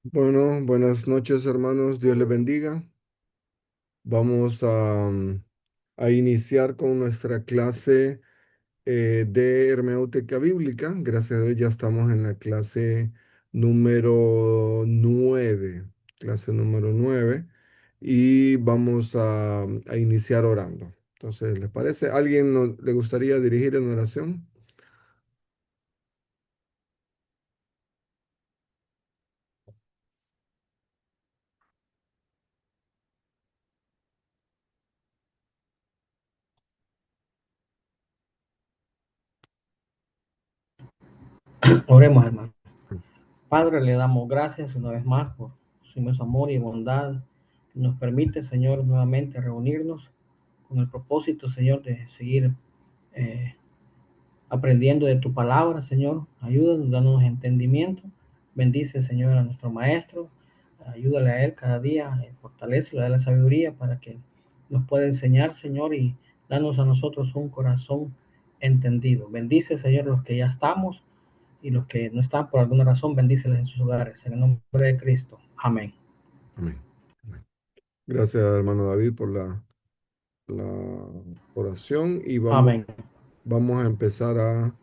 Bueno, buenas noches, hermanos. Dios les bendiga. Vamos a iniciar con nuestra clase de hermenéutica bíblica. Gracias a Dios ya estamos en la clase número 9, clase número 9, y vamos a iniciar orando. Entonces, ¿les parece? ¿Alguien le gustaría dirigir en oración? Oremos, hermano. Padre, le damos gracias una vez más por su inmenso amor y bondad que nos permite, Señor, nuevamente reunirnos con el propósito, Señor, de seguir eh, aprendiendo de tu palabra, Señor. Ayúdanos, danos entendimiento. Bendice, Señor, a nuestro maestro. Ayúdale a él cada día, fortalece, dale la sabiduría para que nos pueda enseñar, Señor, y danos a nosotros un corazón entendido. Bendice, Señor, los que ya estamos y los que no están por alguna razón, bendíceles en sus hogares. En el nombre de Cristo. Amén. Amén. Amén. Gracias, hermano David, por la oración y Amén. vamos a empezar a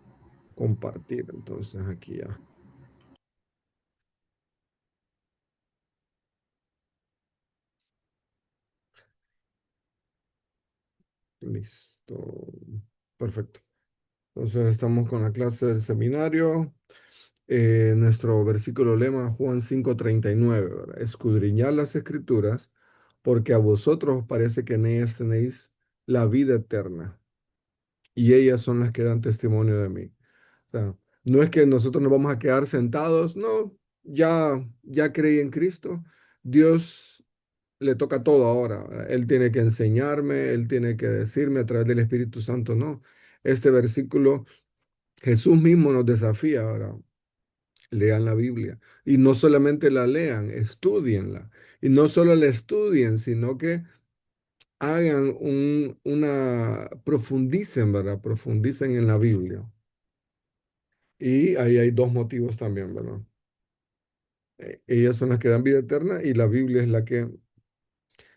compartir. Entonces aquí ya. Listo. Perfecto. Entonces estamos con la clase del seminario. Nuestro versículo lema, Juan 5:39, ¿verdad? Escudriñad las escrituras, porque a vosotros os parece que en ellas tenéis la vida eterna, y ellas son las que dan testimonio de mí. O sea, no es que nosotros nos vamos a quedar sentados, no, ya creí en Cristo. Dios le toca todo ahora, ¿verdad? Él tiene que enseñarme, Él tiene que decirme a través del Espíritu Santo, no. Este versículo, Jesús mismo nos desafía ahora. Lean la Biblia. Y no solamente la lean, estudienla. Y no solo la estudien, sino que hagan profundicen, ¿verdad? Profundicen en la Biblia. Y ahí hay dos motivos también, ¿verdad? Ellas son las que dan vida eterna y la Biblia es la que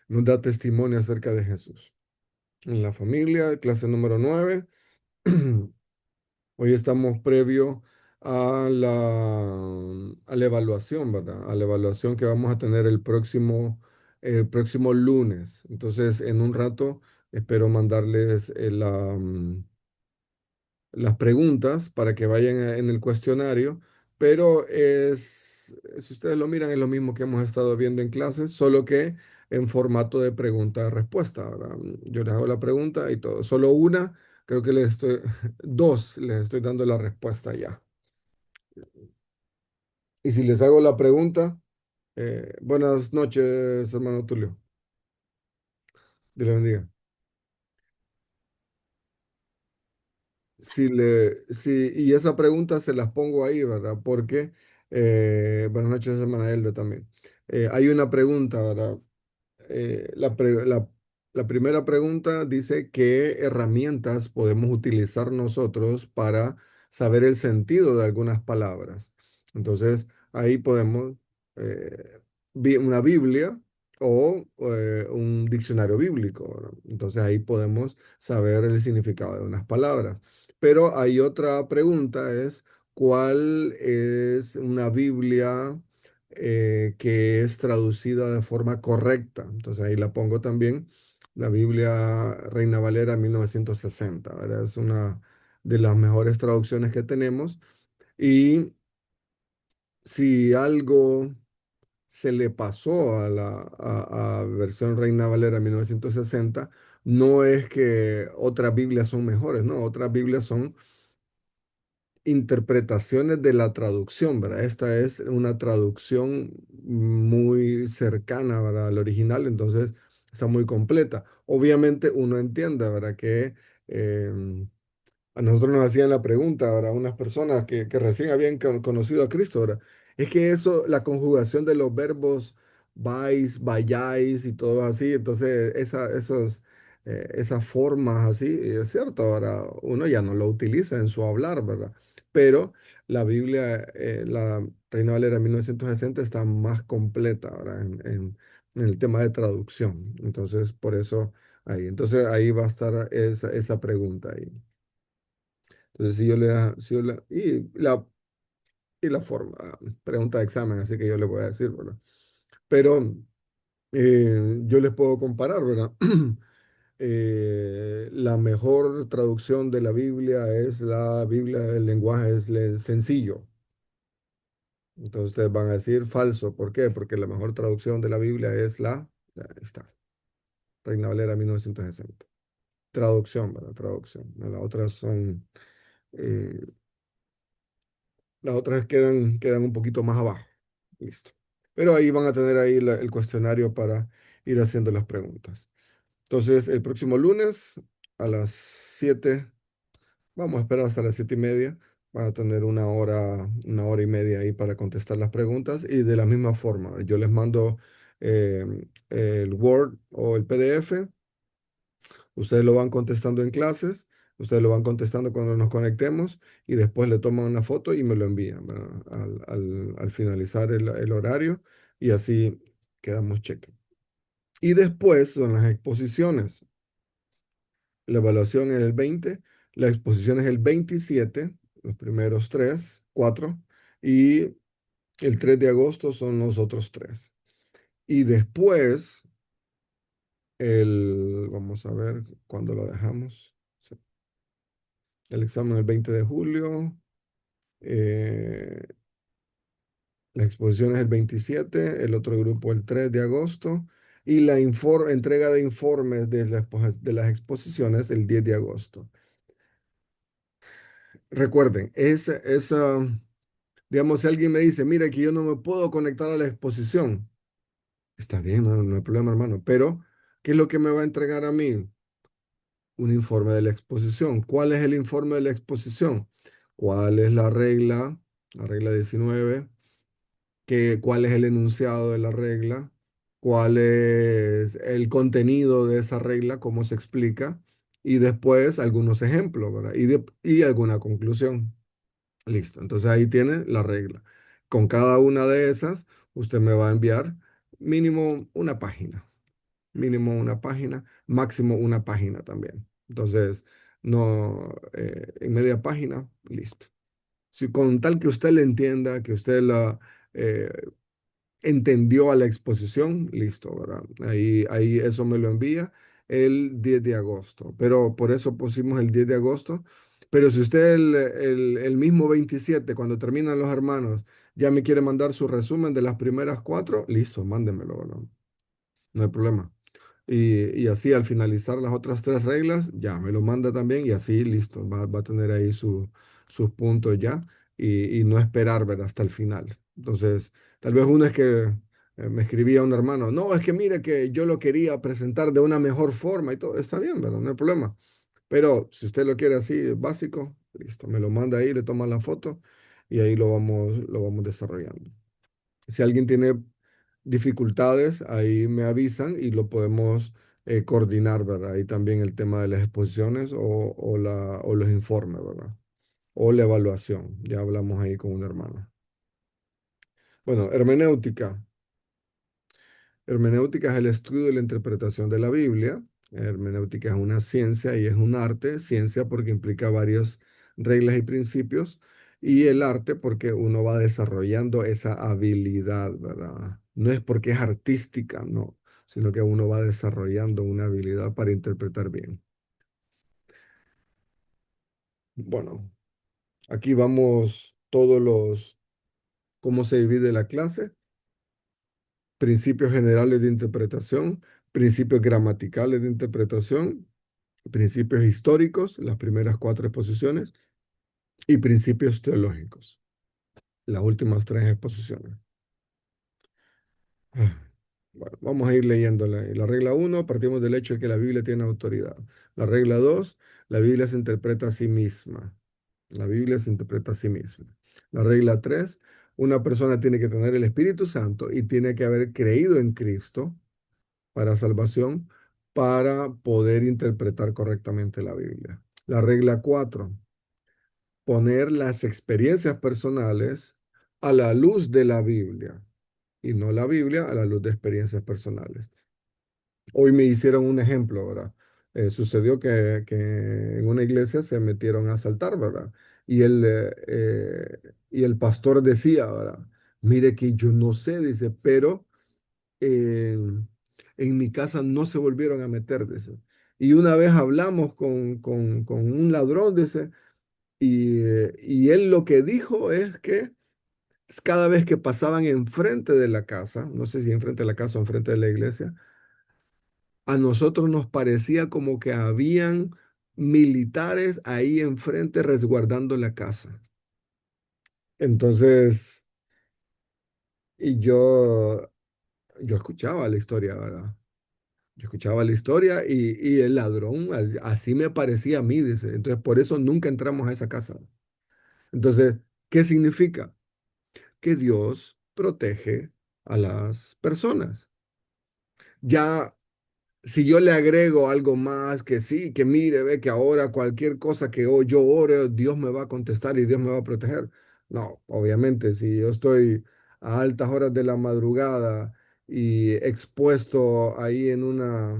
nos da testimonio acerca de Jesús. En la familia, clase número 9. Hoy estamos previo a la evaluación, ¿verdad? A la evaluación que vamos a tener el próximo lunes. Entonces, en un rato espero mandarles las preguntas para que vayan en el cuestionario, pero si ustedes lo miran, es lo mismo que hemos estado viendo en clases, solo que en formato de pregunta-respuesta, ¿verdad? Yo les hago la pregunta y todo. Solo una, creo que dos, les estoy dando la respuesta ya. Y si les hago la pregunta, buenas noches, hermano Tulio. Dios le bendiga. Y esa pregunta se las pongo ahí, ¿verdad? Porque, buenas noches, hermana Elda también. Hay una pregunta, ¿verdad? La primera pregunta dice, ¿qué herramientas podemos utilizar nosotros para saber el sentido de algunas palabras? Entonces, ahí podemos, una Biblia o un diccionario bíblico, ¿verdad? Entonces, ahí podemos saber el significado de unas palabras. Pero hay otra pregunta, es, ¿cuál es una Biblia que es traducida de forma correcta? Entonces ahí la pongo también, la Biblia Reina Valera 1960, ¿verdad? Es una de las mejores traducciones que tenemos. Y si algo se le pasó a versión Reina Valera 1960, no es que otras Biblias son mejores, no, otras Biblias son interpretaciones de la traducción, ¿verdad? Esta es una traducción muy cercana, ¿verdad? Al original, entonces está muy completa. Obviamente uno entiende, ¿verdad? Que a nosotros nos hacían la pregunta, ¿verdad? Unas personas que recién habían conocido a Cristo, ¿verdad? Es que eso, la conjugación de los verbos vais, vayáis y todo así, entonces esas formas así, es cierto, ¿verdad? Uno ya no lo utiliza en su hablar, ¿verdad? Pero la Biblia, Reina Valera 1960 está más completa ahora en el tema de traducción. Entonces, por eso ahí. Entonces, ahí va a estar esa pregunta ahí. Entonces, y la forma, pregunta de examen, así que yo le voy a decir, ¿verdad? Pero yo les puedo comparar, ¿verdad? La mejor traducción de la Biblia es la Biblia, el lenguaje es sencillo. Entonces ustedes van a decir falso. ¿Por qué? Porque la mejor traducción de la Biblia es ahí está, Reina Valera 1960. Traducción, ¿verdad? Traducción. No, eh, las otras quedan un poquito más abajo. Listo. Pero ahí van a tener ahí el cuestionario para ir haciendo las preguntas. Entonces, el próximo lunes a las 7, vamos a esperar hasta las 7:30. Van a tener una hora y media ahí para contestar las preguntas. Y de la misma forma, yo les mando eh, el Word o el PDF. Ustedes lo van contestando en clases. Ustedes lo van contestando cuando nos conectemos y después le toman una foto y me lo envían, ¿verdad? Al finalizar el horario y así quedamos cheque. Y después son las exposiciones. La evaluación es el 20, la exposición es el 27, los primeros tres, cuatro, y el 3 de agosto son los otros tres. Y después, vamos a ver cuándo lo dejamos. Sí, el examen el 20 de julio, eh, la exposición es el 27, el otro grupo el 3 de agosto, y la entrega de informes de las exposiciones el 10 de agosto. Recuerden, digamos, si alguien me dice, mira que yo no me puedo conectar a la exposición, está bien, no hay problema, hermano, pero ¿qué es lo que me va a entregar a mí? Un informe de la exposición. ¿Cuál es el informe de la exposición? ¿Cuál es la regla 19? ¿Cuál es el enunciado de la regla? ¿Cuál es el contenido de esa regla? ¿Cómo se explica? Y después algunos ejemplos, ¿verdad? Y alguna conclusión. Listo, entonces ahí tiene la regla. Con cada una de esas, usted me va a enviar mínimo una página, máximo una página también. Entonces, no, en media página, listo. Si con tal que usted le entienda, que usted eh, entendió a la exposición, listo, ¿verdad? Ahí eso me lo envía el 10 de agosto, pero por eso pusimos el 10 de agosto. Pero si usted el mismo 27, cuando terminan los hermanos, ya me quiere mandar su resumen de las primeras cuatro, listo, mándemelo, ¿verdad? No hay problema. Y así al finalizar las otras tres reglas, ya me lo manda también y así listo, va a tener ahí sus puntos ya y no esperar ver hasta el final. Entonces, tal vez uno es que me escribía un hermano, no, es que mire que yo lo quería presentar de una mejor forma y todo, está bien, ¿verdad? No hay problema. Pero si usted lo quiere así, básico, listo, me lo manda ahí, le toma la foto y ahí lo vamos desarrollando. Si alguien tiene dificultades, ahí me avisan y lo podemos coordinar, ¿verdad? Ahí también el tema de las exposiciones o los informes, ¿verdad? O la evaluación. Ya hablamos ahí con una hermana. Bueno, hermenéutica. Hermenéutica es el estudio de la interpretación de la Biblia. Hermenéutica es una ciencia y es un arte. Ciencia porque implica varias reglas y principios. Y el arte porque uno va desarrollando esa habilidad, ¿verdad? No es porque es artística, no, sino que uno va desarrollando una habilidad para interpretar bien. Bueno, aquí vamos cómo se divide la clase. Principios generales de interpretación, principios gramaticales de interpretación, principios históricos, las primeras cuatro exposiciones, y principios teológicos, las últimas tres exposiciones. Bueno, vamos a ir leyendo la regla 1, partimos del hecho de que la Biblia tiene autoridad. La regla 2, la Biblia se interpreta a sí misma. La Biblia se interpreta a sí misma. La regla 3, una persona tiene que tener el Espíritu Santo y tiene que haber creído en Cristo para salvación para poder interpretar correctamente la Biblia. La regla 4, poner las experiencias personales a la luz de la Biblia y no la Biblia a la luz de experiencias personales. Hoy me hicieron un ejemplo, ¿verdad? Sucedió que en una iglesia se metieron a asaltar, ¿verdad? Y el pastor decía, ¿verdad? Mire que yo no sé, dice, pero eh, en mi casa no se volvieron a meter, dice. Y una vez hablamos con un ladrón, dice, y él lo que dijo es que cada vez que pasaban enfrente de la casa, no sé si enfrente de la casa o enfrente de la iglesia, a nosotros nos parecía como que habían militares ahí enfrente resguardando la casa. Entonces, y yo escuchaba la historia, ¿verdad? Yo escuchaba la historia y el ladrón, así me parecía a mí, dice. Entonces, por eso nunca entramos a esa casa. Entonces, ¿qué significa? Que Dios protege a las personas. Ya si yo le agrego algo más, que sí, que mire, ve que ahora cualquier cosa que yo ore, Dios me va a contestar y Dios me va a proteger. No, obviamente, si yo estoy a altas horas de la madrugada y expuesto ahí en una,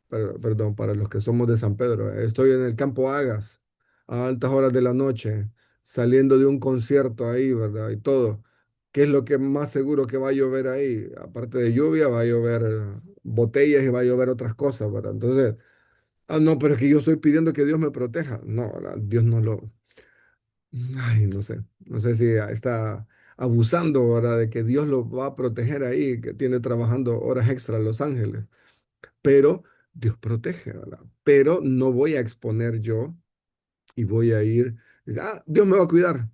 perdón, para los que somos de San Pedro, estoy en el Campo Hagas a altas horas de la noche, saliendo de un concierto ahí, ¿verdad? Y todo. ¿Qué es lo que más seguro que va a llover ahí? Aparte de lluvia, va a llover botellas y va a llover otras cosas, ¿verdad? Entonces, no, pero es que yo estoy pidiendo que Dios me proteja. No, ¿verdad? Dios no lo... Ay, no sé si está abusando, ¿verdad? De que Dios lo va a proteger ahí, que tiene trabajando horas extra en Los Ángeles, pero Dios protege, ¿verdad? Pero no voy a exponer yo y voy a ir, dice, Dios me va a cuidar.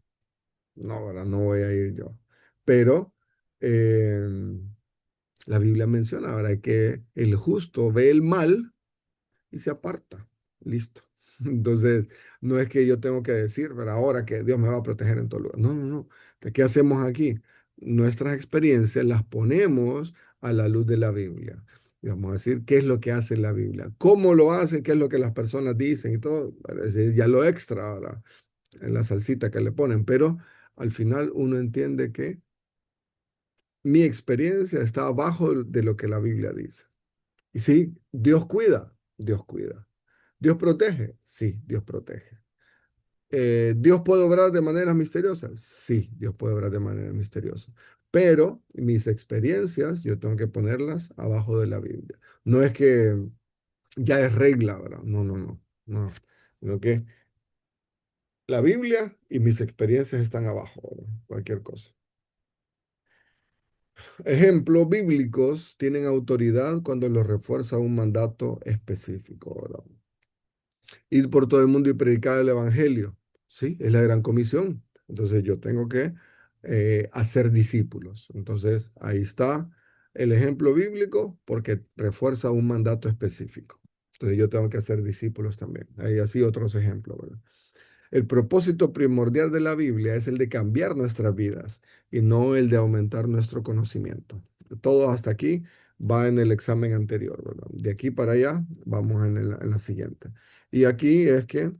No, ¿verdad? No voy a ir yo. Pero eh, la Biblia menciona, ¿verdad? Que el justo ve el mal y se aparta. Listo. Entonces, no es que yo tengo que decir, pero ahora que Dios me va a proteger en todo lugar. No, no, no. ¿Qué hacemos aquí? Nuestras experiencias las ponemos a la luz de la Biblia. Y vamos a decir qué es lo que hace la Biblia, cómo lo hacen, qué es lo que las personas dicen y todo. Ese es ya lo extra ahora, en la salsita que le ponen. Pero al final uno entiende que mi experiencia está abajo de lo que la Biblia dice. Y sí, Dios cuida, Dios cuida. Dios protege, sí, Dios protege. ¿Dios puede obrar de maneras misteriosas? Sí, Dios puede obrar de manera misteriosa. Pero mis experiencias yo tengo que ponerlas abajo de la Biblia. No es que ya es regla, ¿verdad? No, no, no, no. Sino que la Biblia y mis experiencias están abajo, ¿verdad? Cualquier cosa. Ejemplos bíblicos tienen autoridad cuando los refuerza un mandato específico, ¿verdad? Ir por todo el mundo y predicar el evangelio. Sí, es la gran comisión. Entonces yo tengo que hacer discípulos. Entonces ahí está el ejemplo bíblico porque refuerza un mandato específico. Entonces yo tengo que hacer discípulos también. Hay así otros ejemplos, ¿verdad? El propósito primordial de la Biblia es el de cambiar nuestras vidas y no el de aumentar nuestro conocimiento. Todo hasta aquí va en el examen anterior, ¿verdad? De aquí para allá vamos en la siguiente. Y aquí es que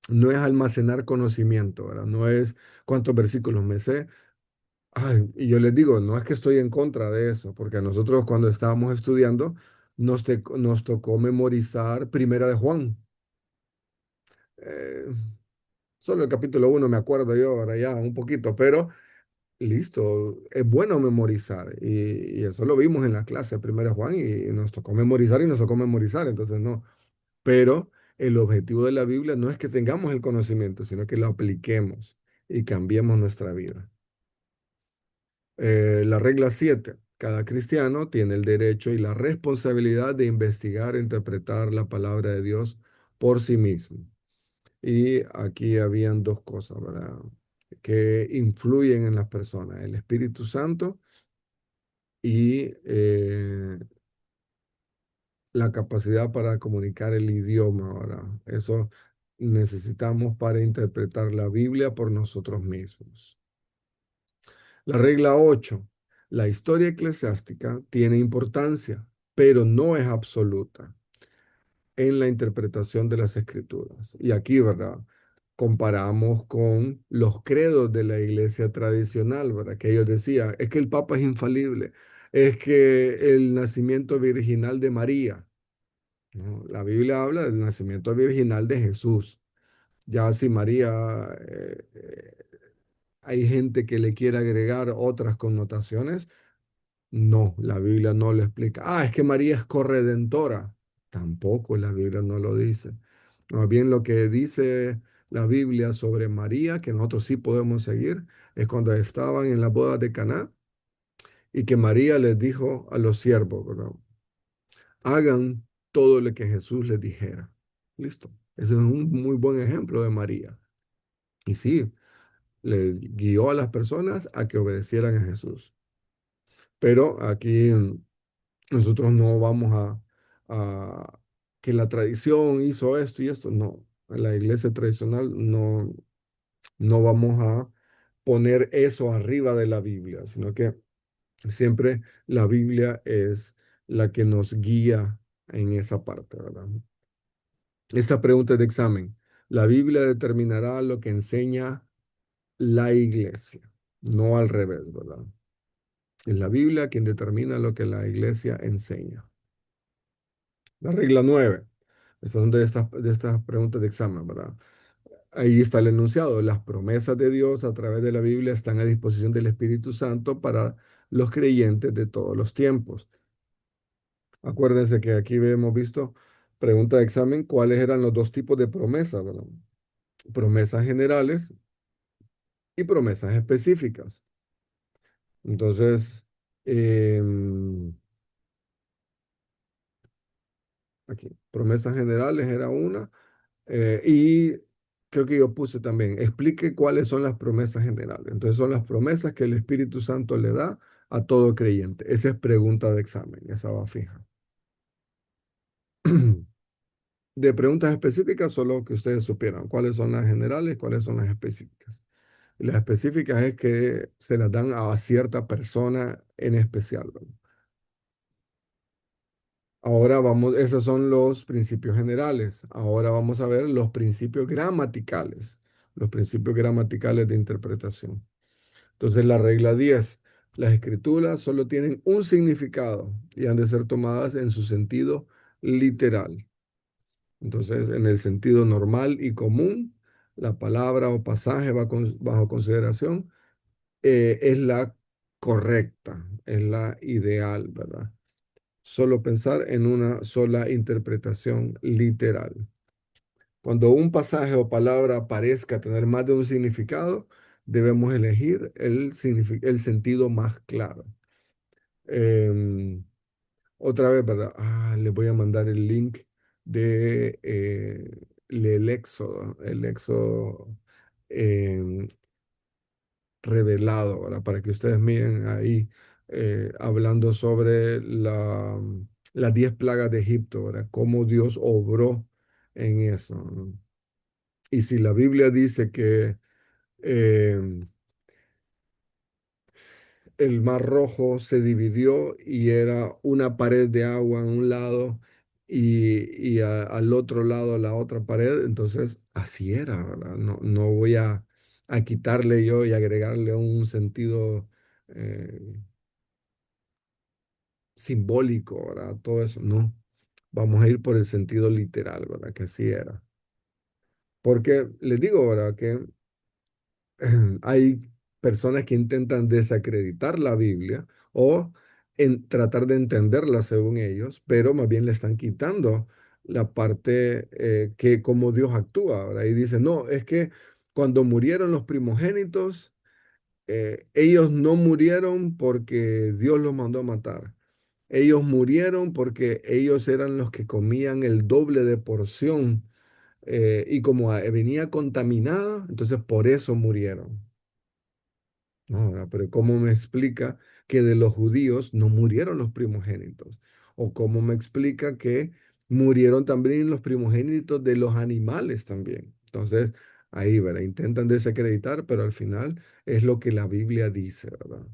no es almacenar conocimiento, ¿verdad? No es cuántos versículos me sé. Ay, y yo les digo, no es que estoy en contra de eso, porque nosotros cuando estábamos estudiando nos tocó memorizar Primera de Juan. Eh, Solo el capítulo 1 me acuerdo yo ahora ya un poquito, pero listo, es bueno memorizar. Y eso lo vimos en la clase primero Juan y nos tocó memorizar y nos tocó memorizar, entonces no. Pero el objetivo de la Biblia no es que tengamos el conocimiento, sino que lo apliquemos y cambiemos nuestra vida. La regla 7. Cada cristiano tiene el derecho y la responsabilidad de investigar e interpretar la palabra de Dios por sí mismo. Y aquí habían dos cosas, ¿verdad? Que influyen en las personas, el Espíritu Santo y la capacidad para comunicar el idioma, ¿verdad? Eso necesitamos para interpretar la Biblia por nosotros mismos. La regla 8. La historia eclesiástica tiene importancia, pero no es absoluta en la interpretación de las escrituras. Y aquí, ¿verdad? comparamos con los credos de la iglesia tradicional, ¿verdad? Que ellos decían, es que el Papa es infalible, es que el nacimiento virginal de María, ¿no? La Biblia habla del nacimiento virginal de Jesús. Ya si María, hay gente que le quiere agregar otras connotaciones, no, la Biblia no lo explica. Ah, es que María es corredentora. Tampoco la Biblia no lo dice. Más bien lo que dice la Biblia sobre María, que nosotros sí podemos seguir, es cuando estaban en la boda de Caná y que María les dijo a los siervos, ¿verdad? Hagan todo lo que Jesús les dijera. Listo. Ese es un muy buen ejemplo de María. Y sí, le guió a las personas a que obedecieran a Jesús. Pero aquí nosotros no vamos a que la tradición hizo esto y esto. No, en la iglesia tradicional no vamos a poner eso arriba de la Biblia, sino que siempre la Biblia es la que nos guía en esa parte, ¿verdad? Esta pregunta es de examen. La Biblia determinará lo que enseña la iglesia, no al revés, ¿verdad? Es la Biblia quien determina lo que la iglesia enseña. La regla 9. Estas son de estas preguntas de examen, ¿verdad? Ahí está el enunciado. Las promesas de Dios a través de la Biblia están a disposición del Espíritu Santo para los creyentes de todos los tiempos. Acuérdense que aquí hemos visto pregunta de examen, cuáles eran los dos tipos de promesas, ¿verdad? Promesas generales y promesas específicas. Entonces, em, aquí, promesas generales era una. Y creo que yo puse también, explique cuáles son las promesas generales. Entonces son las promesas que el Espíritu Santo le da a todo creyente. Esa es pregunta de examen, esa va fija. De preguntas específicas, solo que ustedes supieran cuáles son las generales, cuáles son las específicas. Y las específicas es que se las dan a cierta persona en especial, ¿verdad? Ahora vamos, esos son los principios generales. Ahora vamos a ver los principios gramaticales de interpretación. Entonces, la regla 10: las escrituras solo tienen un significado y han de ser tomadas en su sentido literal. Entonces, en el sentido normal y común, la palabra o pasaje bajo consideración es la correcta, es la ideal, ¿verdad? Solo pensar en una sola interpretación literal. Cuando un pasaje o palabra parezca tener más de un significado, debemos elegir el sentido más claro. Em, Otra vez, ¿verdad? Les voy a mandar el link de el Éxodo em, revelado, ¿verdad? Para que ustedes miren ahí hablando sobre las 10 plagas de Egipto, ¿verdad? Cómo Dios obró en eso, ¿no? Y si la Biblia dice que em, el Mar Rojo se dividió y era una pared de agua en un lado y al otro lado la otra pared, entonces así era, ¿verdad? No voy a quitarle yo y agregarle un sentido eh, simbólico, ¿verdad? Todo eso, no. Vamos a ir por el sentido literal, ¿verdad? Que así era. Porque les digo, ¿verdad? Que hay personas que intentan desacreditar la Biblia o tratar de entenderla según ellos, pero más bien le están quitando la parte que como Dios actúa, ¿verdad? Y dicen, no, es que cuando murieron los primogénitos, ellos no murieron porque Dios los mandó a matar. Ellos murieron porque ellos eran los que comían el doble de porción y como venía contaminada, entonces por eso murieron. No, ¿verdad? Pero ¿cómo me explica que de los judíos no murieron los primogénitos? ¿O cómo me explica que murieron también los primogénitos de los animales también? Entonces, ahí, ¿verdad? Intentan desacreditar, pero al final es lo que la Biblia dice, ¿verdad?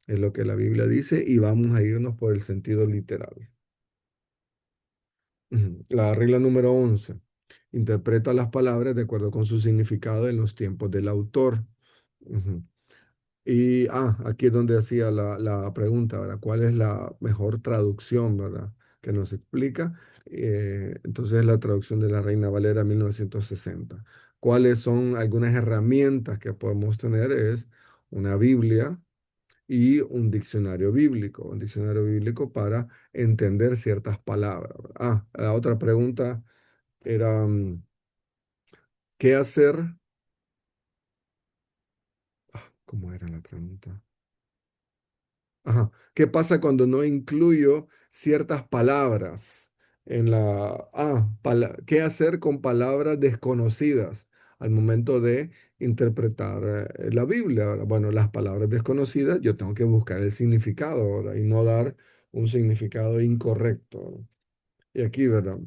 Es lo que la Biblia dice y vamos a irnos por el sentido literal. Ujú. La regla número 11. Interpreta las palabras de acuerdo con su significado en los tiempos del autor. Ujú. Y aquí es donde hacía la pregunta, ¿verdad? ¿Cuál es la mejor traducción, ¿verdad? Que nos explica. Entonces, la traducción de la Reina Valera 1960. ¿Cuáles son algunas herramientas que podemos tener? Es una Biblia y un diccionario bíblico para entender ciertas palabras, ¿verdad? La otra pregunta era, ¿qué hacer? ¿Cómo era la pregunta? Ajá. ¿Qué pasa cuando no incluyo ciertas palabras en ¿qué hacer con palabras desconocidas al momento de interpretar la Biblia? ¿Verdad? Bueno, las palabras desconocidas yo tengo que buscar el significado, ¿verdad? Y no dar un significado incorrecto. Y aquí, ¿verdad?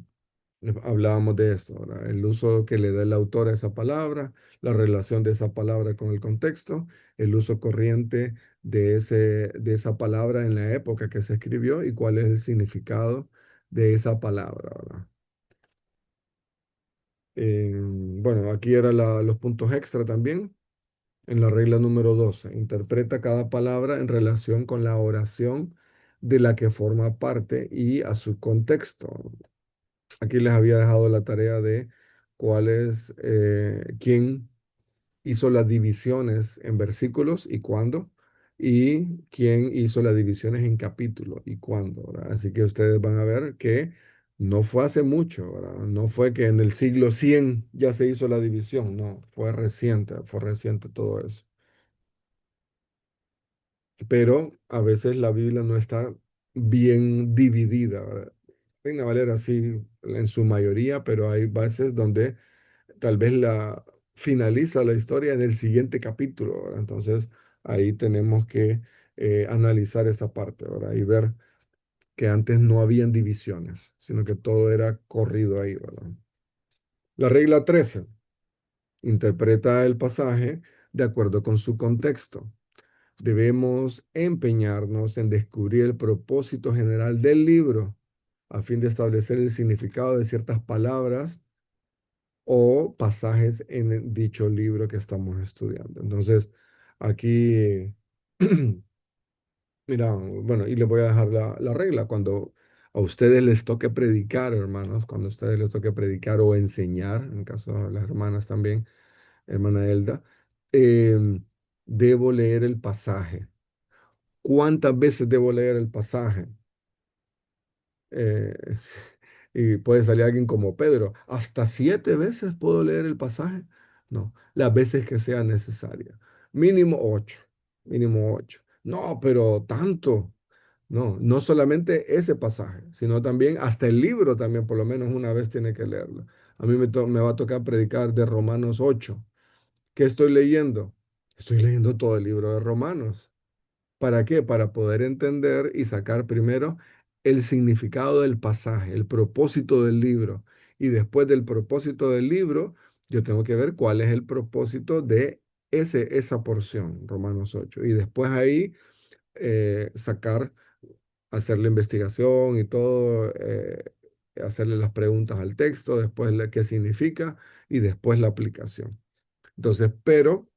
Hablábamos de esto, ¿verdad? El uso que le da el autor a esa palabra, la relación de esa palabra con el contexto, el uso corriente de esa palabra en la época que se escribió y cuál es el significado de esa palabra, ¿verdad? Bueno, aquí eran los puntos extra también. En la regla número 12 interpreta cada palabra en relación con la oración de la que forma parte y a su contexto. Aquí les había dejado la tarea de quién hizo las divisiones en versículos y cuándo, y quién hizo las divisiones en capítulo y cuándo, ¿verdad? Así que ustedes van a ver que no fue hace mucho, ¿verdad? No fue que en el siglo 100 ya se hizo la división, no, fue reciente todo eso. Pero a veces la Biblia no está bien dividida, ¿verdad? Reina Valera sí, en su mayoría, pero hay veces donde tal vez finaliza la historia en el siguiente capítulo, ¿verdad? Entonces ahí tenemos que analizar esa parte, ¿verdad? Y ver que antes no habían divisiones, sino que todo era corrido ahí, ¿verdad? La regla 13 interpreta el pasaje de acuerdo con su contexto. Debemos empeñarnos en descubrir el propósito general del libro a fin de establecer el significado de ciertas palabras o pasajes en dicho libro que estamos estudiando. Entonces, aquí, mira, bueno, y les voy a dejar la regla. Cuando a ustedes les toque predicar, hermanos, cuando a ustedes les toque predicar o enseñar, en el caso de las hermanas también, hermana Elda, em, debo leer el pasaje. ¿Cuántas veces debo leer el pasaje? Eh, y puede salir alguien como Pedro. ¿Hasta 7 veces puedo leer el pasaje? No, las veces que sea necesaria. Mínimo 8. Mínimo 8. No, pero tanto. No, no solamente ese pasaje, sino también hasta el libro también por lo menos una vez tiene que leerlo. A mí me va a tocar predicar de Romanos 8. ¿Qué estoy leyendo? Estoy leyendo todo el libro de Romanos. ¿Para qué? Para poder entender y sacar primero el significado del pasaje, el propósito del libro. Y después del propósito del libro, yo tengo que ver cuál es el propósito de esa porción, Romanos 8. Y después ahí sacar, hacer la investigación y todo, hacerle las preguntas al texto, después qué significa y después la aplicación. Entonces, pero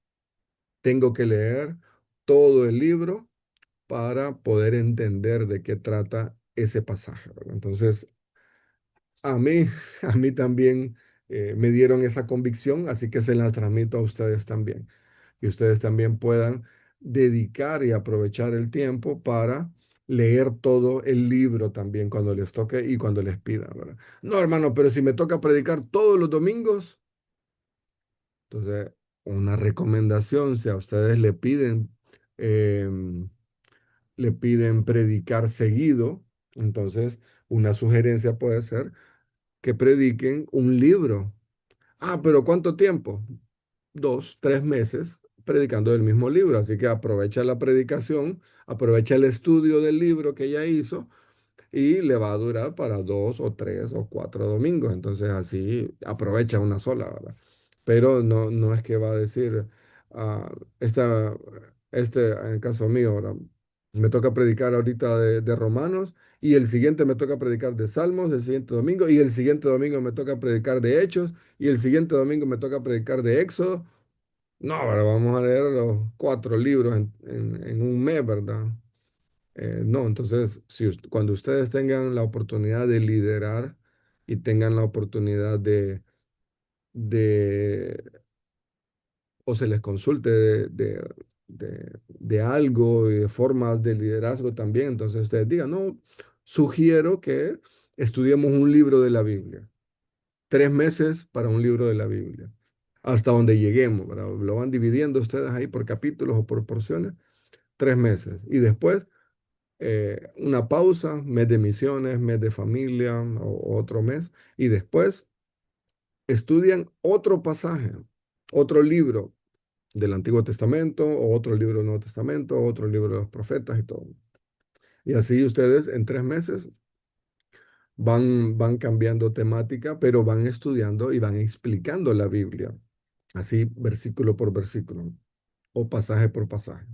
tengo que leer todo el libro para poder entender de qué trata ese pasaje, ¿verdad? Entonces, a mí, a mí también me dieron esa convicción, así que se la transmito a ustedes también. Y ustedes también puedan dedicar y aprovechar el tiempo para leer todo el libro también cuando les toque y cuando les pidan, ¿verdad? No, hermano, pero si me toca predicar todos los domingos, entonces una recomendación, si a ustedes em, le piden predicar seguido, entonces una sugerencia puede ser que prediquen un libro. Pero ¿cuánto tiempo? 2, 3 meses predicando el mismo libro. Así que aprovecha la predicación, aprovecha el estudio del libro que ya hizo y le va a durar para 2 o 3 o 4 domingos. Entonces así aprovecha una sola, ¿verdad? Pero no, no es que va a decir, ah, esta, en el caso mío, ¿verdad? Me toca predicar ahorita de Romanos y el siguiente me toca predicar de Salmos, el siguiente domingo y el siguiente domingo me toca predicar de Hechos y el siguiente domingo me toca predicar de Éxodo. No, ahora vamos a leer los 4 libros en un mes, ¿verdad? No, entonces, si cuando ustedes tengan la oportunidad de liderar y tengan la oportunidad de o se les consulte de algo y de formas de liderazgo también, entonces ustedes digan, no, sugiero que estudiemos un libro de la Biblia, 3 meses para un libro de la Biblia, hasta donde lleguemos, ¿verdad? Lo van dividiendo ustedes ahí por capítulos o por porciones, 3 meses. Y después, una pausa, mes de misiones, mes de familia o otro mes, y después estudian otro pasaje, otro libro del Antiguo Testamento, o otro libro del Nuevo Testamento, o otro libro de los profetas y todo. Y así ustedes en 3 meses van cambiando temática, pero van estudiando y van explicando la Biblia, así versículo por versículo o pasaje por pasaje.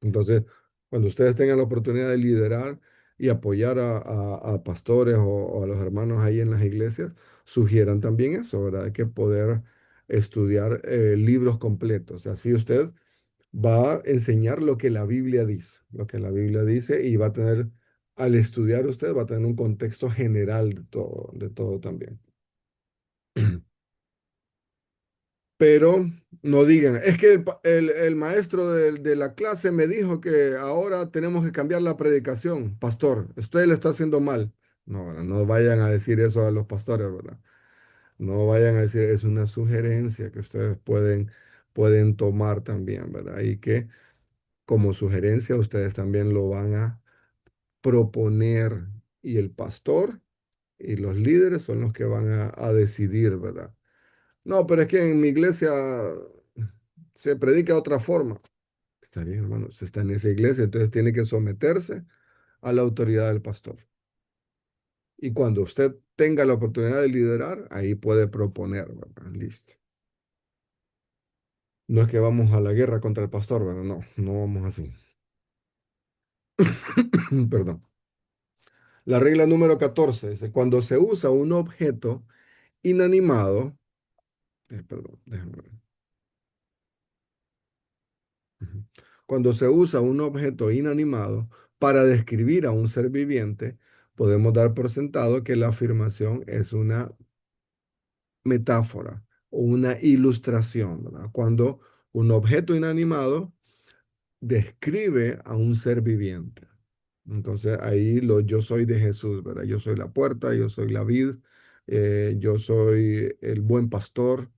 Entonces, cuando ustedes tengan la oportunidad de liderar y apoyar a pastores o a los hermanos ahí en las iglesias, sugieran también eso, ¿verdad? Hay que poder estudiar libros completos. Así usted va a enseñar lo que la Biblia dice, lo que la Biblia dice y va a tener, al estudiar usted, va a tener un contexto general de todo también. Pero no digan, es que el maestro de la clase me dijo que ahora tenemos que cambiar la predicación. Pastor, usted lo está haciendo mal. No, no vayan a decir eso a los pastores, ¿verdad? No vayan a decir, es una sugerencia que ustedes pueden tomar también, ¿verdad? Y que como sugerencia ustedes también lo van a proponer y el pastor y los líderes son los que van a decidir, ¿verdad? No, pero es que en mi iglesia se predica de otra forma. Está bien, hermano, usted está en esa iglesia, entonces tiene que someterse a la autoridad del pastor. Y cuando usted tenga la oportunidad de liderar, ahí puede proponer, ¿verdad? Listo. No es que vamos a la guerra contra el pastor, ¿verdad? No, no vamos así. Perdón. La regla número 14 dice, cuando se usa un objeto inanimado, perdón, déjame ver. Ujú. Cuando se usa un objeto inanimado para describir a un ser viviente, podemos dar por sentado que la afirmación es una metáfora o una ilustración, ¿verdad? Cuando un objeto inanimado describe a un ser viviente. Entonces ahí yo soy de Jesús, ¿verdad? Yo soy la puerta, yo soy la vid, yo soy el buen pastor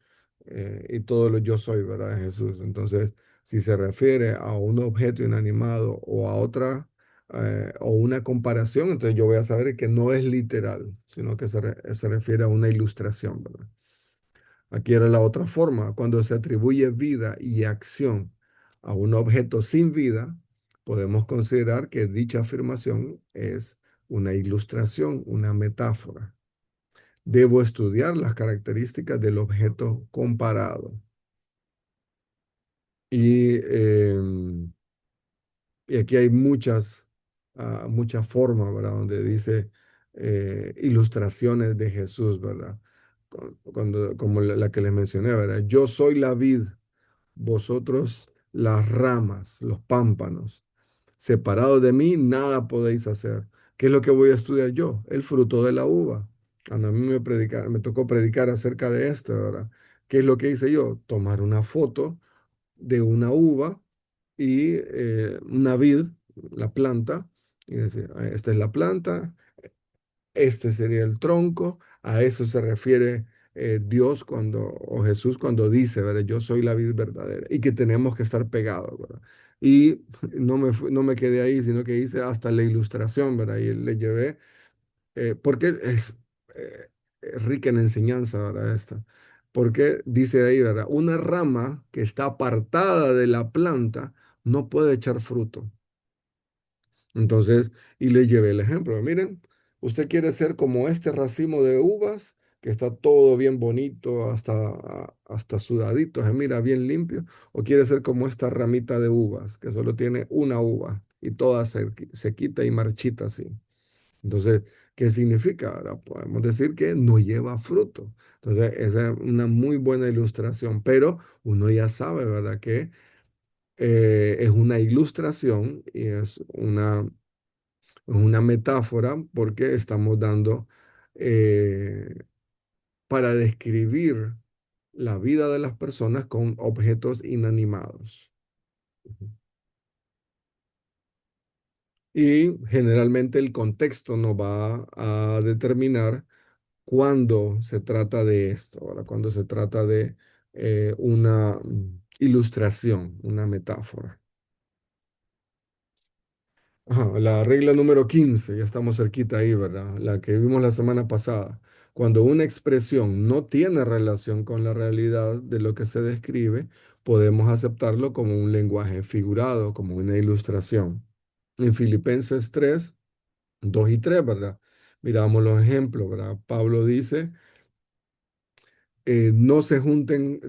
y todo lo yo soy, ¿verdad? De Jesús. Entonces, si se refiere a un objeto inanimado o a otra o una comparación, entonces yo voy a saber que no es literal, sino que se refiere a una ilustración, ¿verdad? Aquí era la otra forma. Cuando se atribuye vida y acción a un objeto sin vida, podemos considerar que dicha afirmación es una ilustración, una metáfora. Debo estudiar las características del objeto comparado. Y, y aquí hay muchas formas, ¿verdad? Donde dice ilustraciones de Jesús, ¿verdad? Como la que les mencioné, ¿verdad? Yo soy la vid, vosotros las ramas, los pámpanos. Separados de mí, nada podéis hacer. ¿Qué es lo que voy a estudiar yo? El fruto de la uva. Cuando a mí me tocó predicar acerca de esto, ¿verdad? ¿Qué es lo que hice yo? Tomar una foto de una uva y una vid, la planta, y decir, "Ah, esta es la planta, este sería el tronco, a eso se refiere Dios o Jesús cuando dice, ¿verdad? Yo soy la vid verdadera y que tenemos que estar pegados, ¿verdad? Y no me quedé ahí, sino que hice hasta la ilustración, ¿verdad? Y le llevé, porque es rica en enseñanza, ¿verdad? Esta. Porque dice ahí, ¿verdad? Una rama que está apartada de la planta no puede echar fruto. Entonces, y le llevé el ejemplo. Miren, usted quiere ser como este racimo de uvas, que está todo bien bonito, hasta sudadito, se mira bien limpio, o quiere ser como esta ramita de uvas, que solo tiene una uva. y toda se quita y marchita así. Entonces, ¿qué significa? Ahora podemos decir que no lleva fruto. Entonces, esa es una muy buena ilustración, pero uno ya sabe, ¿verdad? Que es una ilustración y es una metáfora porque estamos dando eh, para describir la vida de las personas con objetos inanimados. Y generalmente el contexto nos va a determinar cuando se trata de esto, ahora, cuando se trata de una ilustración, una metáfora. Ajá, la regla número 15, ya estamos cerquita ahí, ¿verdad? La que vimos la semana pasada. Cuando una expresión no tiene relación con la realidad de lo que se describe, podemos aceptarlo como un lenguaje figurado, como una ilustración. En Filipenses 3, 2 y 3, ¿verdad? Miramos los ejemplos, ¿verdad? Pablo dice, no se junten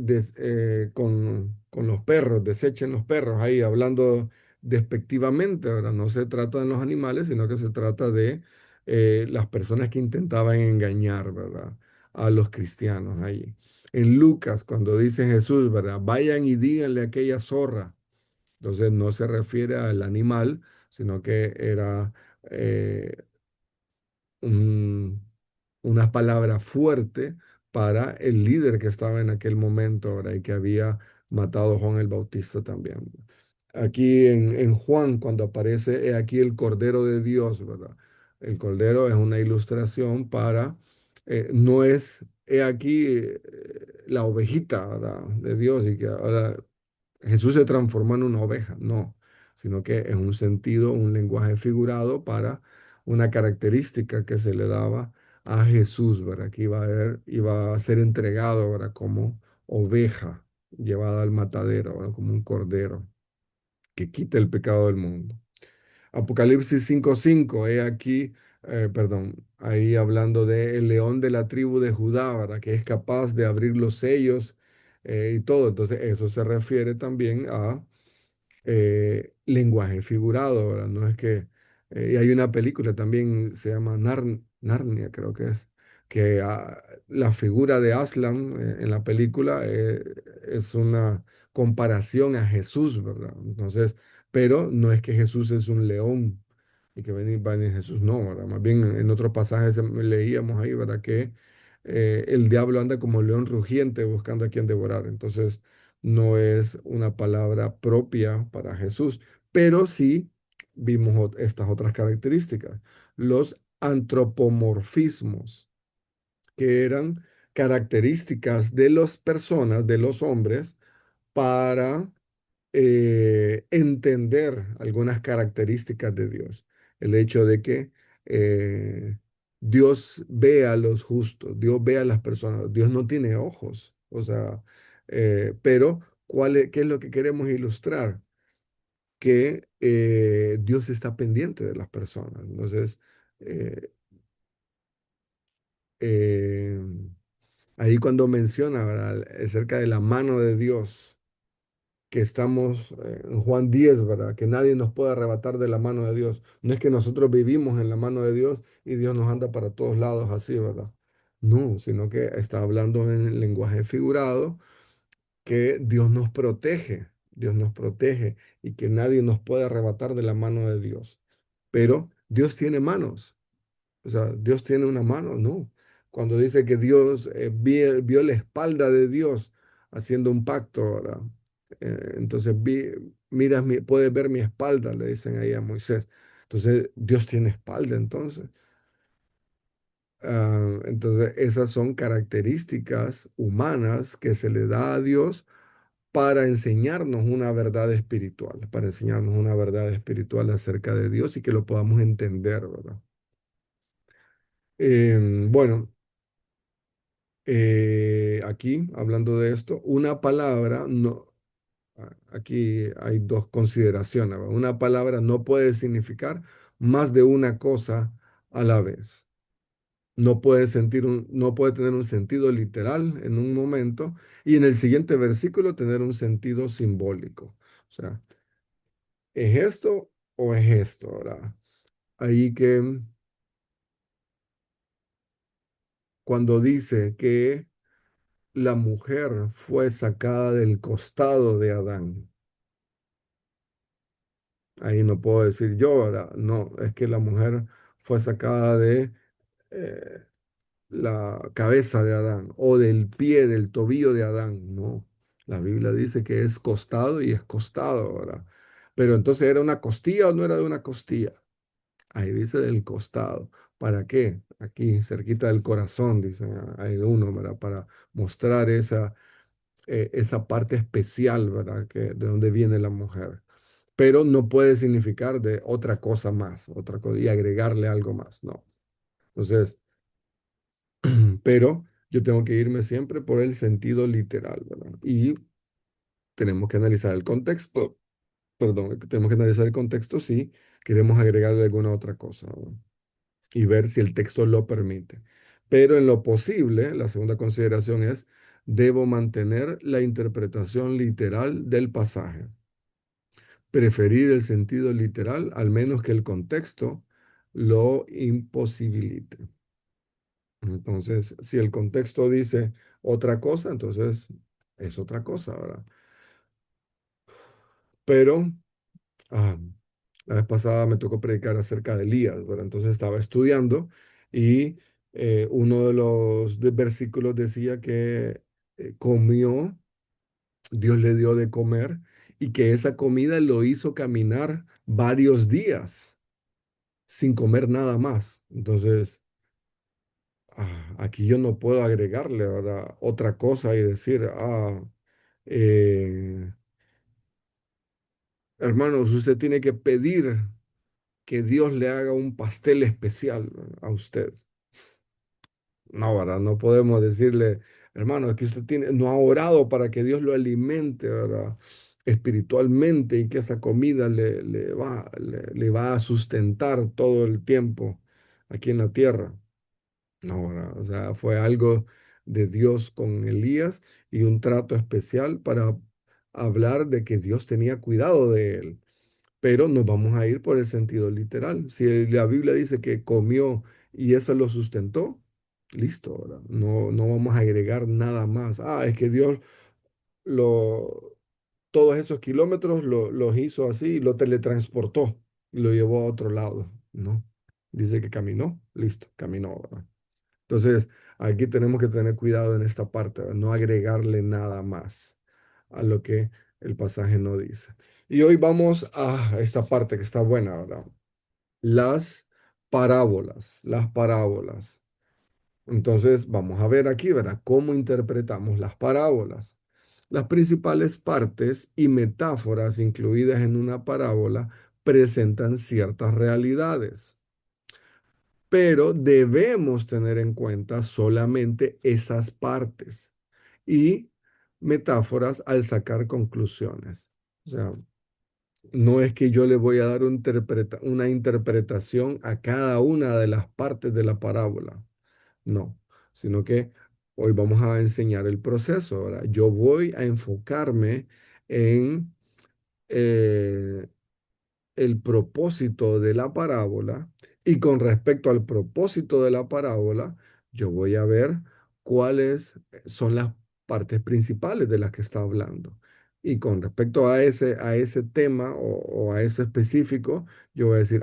con los perros, desechen los perros ahí hablando despectivamente, ¿verdad? No se trata de los animales, sino que se trata de las personas que intentaban engañar, ¿verdad? A los cristianos ahí. En Lucas, cuando dice Jesús, ¿verdad? Vayan y díganle a aquella zorra. Entonces no se refiere al animal, sino que era eh, un- una palabra fuerte para el líder que estaba en aquel momento, ¿verdad? Y que había matado a Juan el Bautista también. Aquí en Juan, cuando aparece aquí el Cordero de Dios, ¿verdad? El Cordero es una ilustración para, no es, he aquí la ovejita, ¿verdad? De Dios y que ahora Jesús se transformó en una oveja, no, sino que es un sentido, un lenguaje figurado para una característica que se le daba a Jesús, ¿verdad? Que iba a ser entregado, ¿verdad? Como oveja llevada al matadero, ¿verdad? Como un cordero que quita el pecado del mundo. Apocalipsis 5:5, he aquí, perdón, ahí hablando de el león de la tribu de Judá, ¿verdad? Que es capaz de abrir los sellos y todo. Entonces, eso se refiere también a lenguaje figurado, ¿verdad? No es que, y hay una película también, se llama Narnia, creo que es, que la figura de Aslan en la película es una comparación a Jesús, ¿verdad? Entonces, pero no es que Jesús es un león y que va a venir Jesús, no, ¿verdad? Más bien en otros pasajes leíamos ahí, ¿verdad? Que el diablo anda como león rugiente buscando a quien devorar. Entonces, no es una palabra propia para Jesús, pero sí vimos estas otras características. Los antropomorfismos, que eran características de las personas, de los hombres, para entender algunas características de Dios. El hecho de que Dios ve a los justos, Dios ve a las personas, Dios no tiene ojos, o sea, pero ¿qué es lo que queremos ilustrar? Que Dios está pendiente de las personas. Entonces, eh, eh, ahí cuando menciona, ¿verdad? Acerca de la mano de Dios, que estamos en Juan 10, ¿verdad? Que nadie nos puede arrebatar de la mano de Dios. No es que nosotros vivimos en la mano de Dios y Dios nos anda para todos lados así, ¿verdad? No, sino que está hablando en lenguaje figurado que Dios nos protege y que nadie nos puede arrebatar de la mano de Dios. Pero Dios tiene manos. O sea, Dios tiene una mano, no. Cuando dice que Dios vio la espalda de Dios haciendo un pacto, ¿verdad? Entonces, puedes ver mi espalda, le dicen ahí a Moisés. Entonces, Dios tiene espalda, entonces. Entonces, esas son características humanas que se le da a Dios para enseñarnos una verdad espiritual, para enseñarnos una verdad espiritual acerca de Dios y que lo podamos entender, ¿verdad? Bueno, aquí, hablando de esto, una palabra, no, aquí hay dos consideraciones, ¿verdad? Una palabra no puede significar más de una cosa a la vez. No puede tener un sentido literal en un momento y en el siguiente versículo tener un sentido simbólico. O sea, es esto o es esto, ¿verdad? Ahí que cuando dice que la mujer fue sacada del costado de Adán, ahí no puedo decir yo, ¿verdad? No, es que la mujer fue sacada de eh, la cabeza de Adán o del pie, del tobillo de Adán. No, la Biblia dice que es costado y es costado, ¿verdad? Pero entonces, ¿era una costilla o no era de una costilla? Ahí dice del costado. ¿Para qué? Aquí, cerquita del corazón, dice ahí uno, ¿verdad? Para mostrar esa parte especial, ¿verdad? Que, de dónde viene la mujer. Pero no puede significar de otra cosa más, otra cosa, y agregarle algo más, no. Entonces, pero yo tengo que irme siempre por el sentido literal, ¿verdad? Y tenemos que analizar el contexto, perdón, tenemos que analizar el contexto si queremos agregarle alguna otra cosa, ¿verdad? Y ver si el texto lo permite. Pero en lo posible, la segunda consideración es, debo mantener la interpretación literal del pasaje, preferir el sentido literal, al menos que el contexto lo imposibilite. Entonces, si el contexto dice otra cosa, entonces es otra cosa, ¿verdad? Pero ah, la vez pasada me tocó predicar acerca de Elías, ¿verdad? Entonces estaba estudiando y uno de los versículos decía que comió, Dios le dio de comer y que esa comida lo hizo caminar varios días sin comer nada más. Entonces, aquí yo no puedo agregarle, ¿verdad? Otra cosa y decir, eh, hermanos, usted tiene que pedir que Dios le haga un pastel especial, ¿verdad? A usted. No, ¿verdad? No podemos decirle, hermano, es que usted tiene, no ha orado para que Dios lo alimente, ¿verdad? Espiritualmente y que esa comida le va a sustentar todo el tiempo aquí en la tierra. No, ¿verdad? O sea, fue algo de Dios con Elías y un trato especial para hablar de que Dios tenía cuidado de él. Pero nos vamos a ir por el sentido literal. Si la Biblia dice que comió y eso lo sustentó, listo, ¿verdad? No, no vamos a agregar nada más. Es que Dios lo, todos esos kilómetros los hizo así, lo teletransportó y lo llevó a otro lado. No, dice que caminó, listo, caminó, ¿verdad? Entonces, aquí tenemos que tener cuidado en esta parte, ¿verdad? No agregarle nada más a lo que el pasaje no dice. Y hoy vamos a esta parte que está buena, ¿verdad? Las parábolas, las parábolas. Entonces, vamos a ver aquí, ¿verdad? ¿Cómo interpretamos las parábolas? Las principales partes y metáforas incluidas en una parábola presentan ciertas realidades, pero debemos tener en cuenta solamente esas partes y metáforas al sacar conclusiones. O sea, no es que yo le voy a dar una interpretación a cada una de las partes de la parábola, no, sino que hoy vamos a enseñar el proceso. Ahora, yo voy a enfocarme en eh, el propósito de la parábola y con respecto al propósito de la parábola, yo voy a ver cuáles son las partes principales de las que está hablando. Y con respecto a ese tema o a eso específico, yo voy a decir,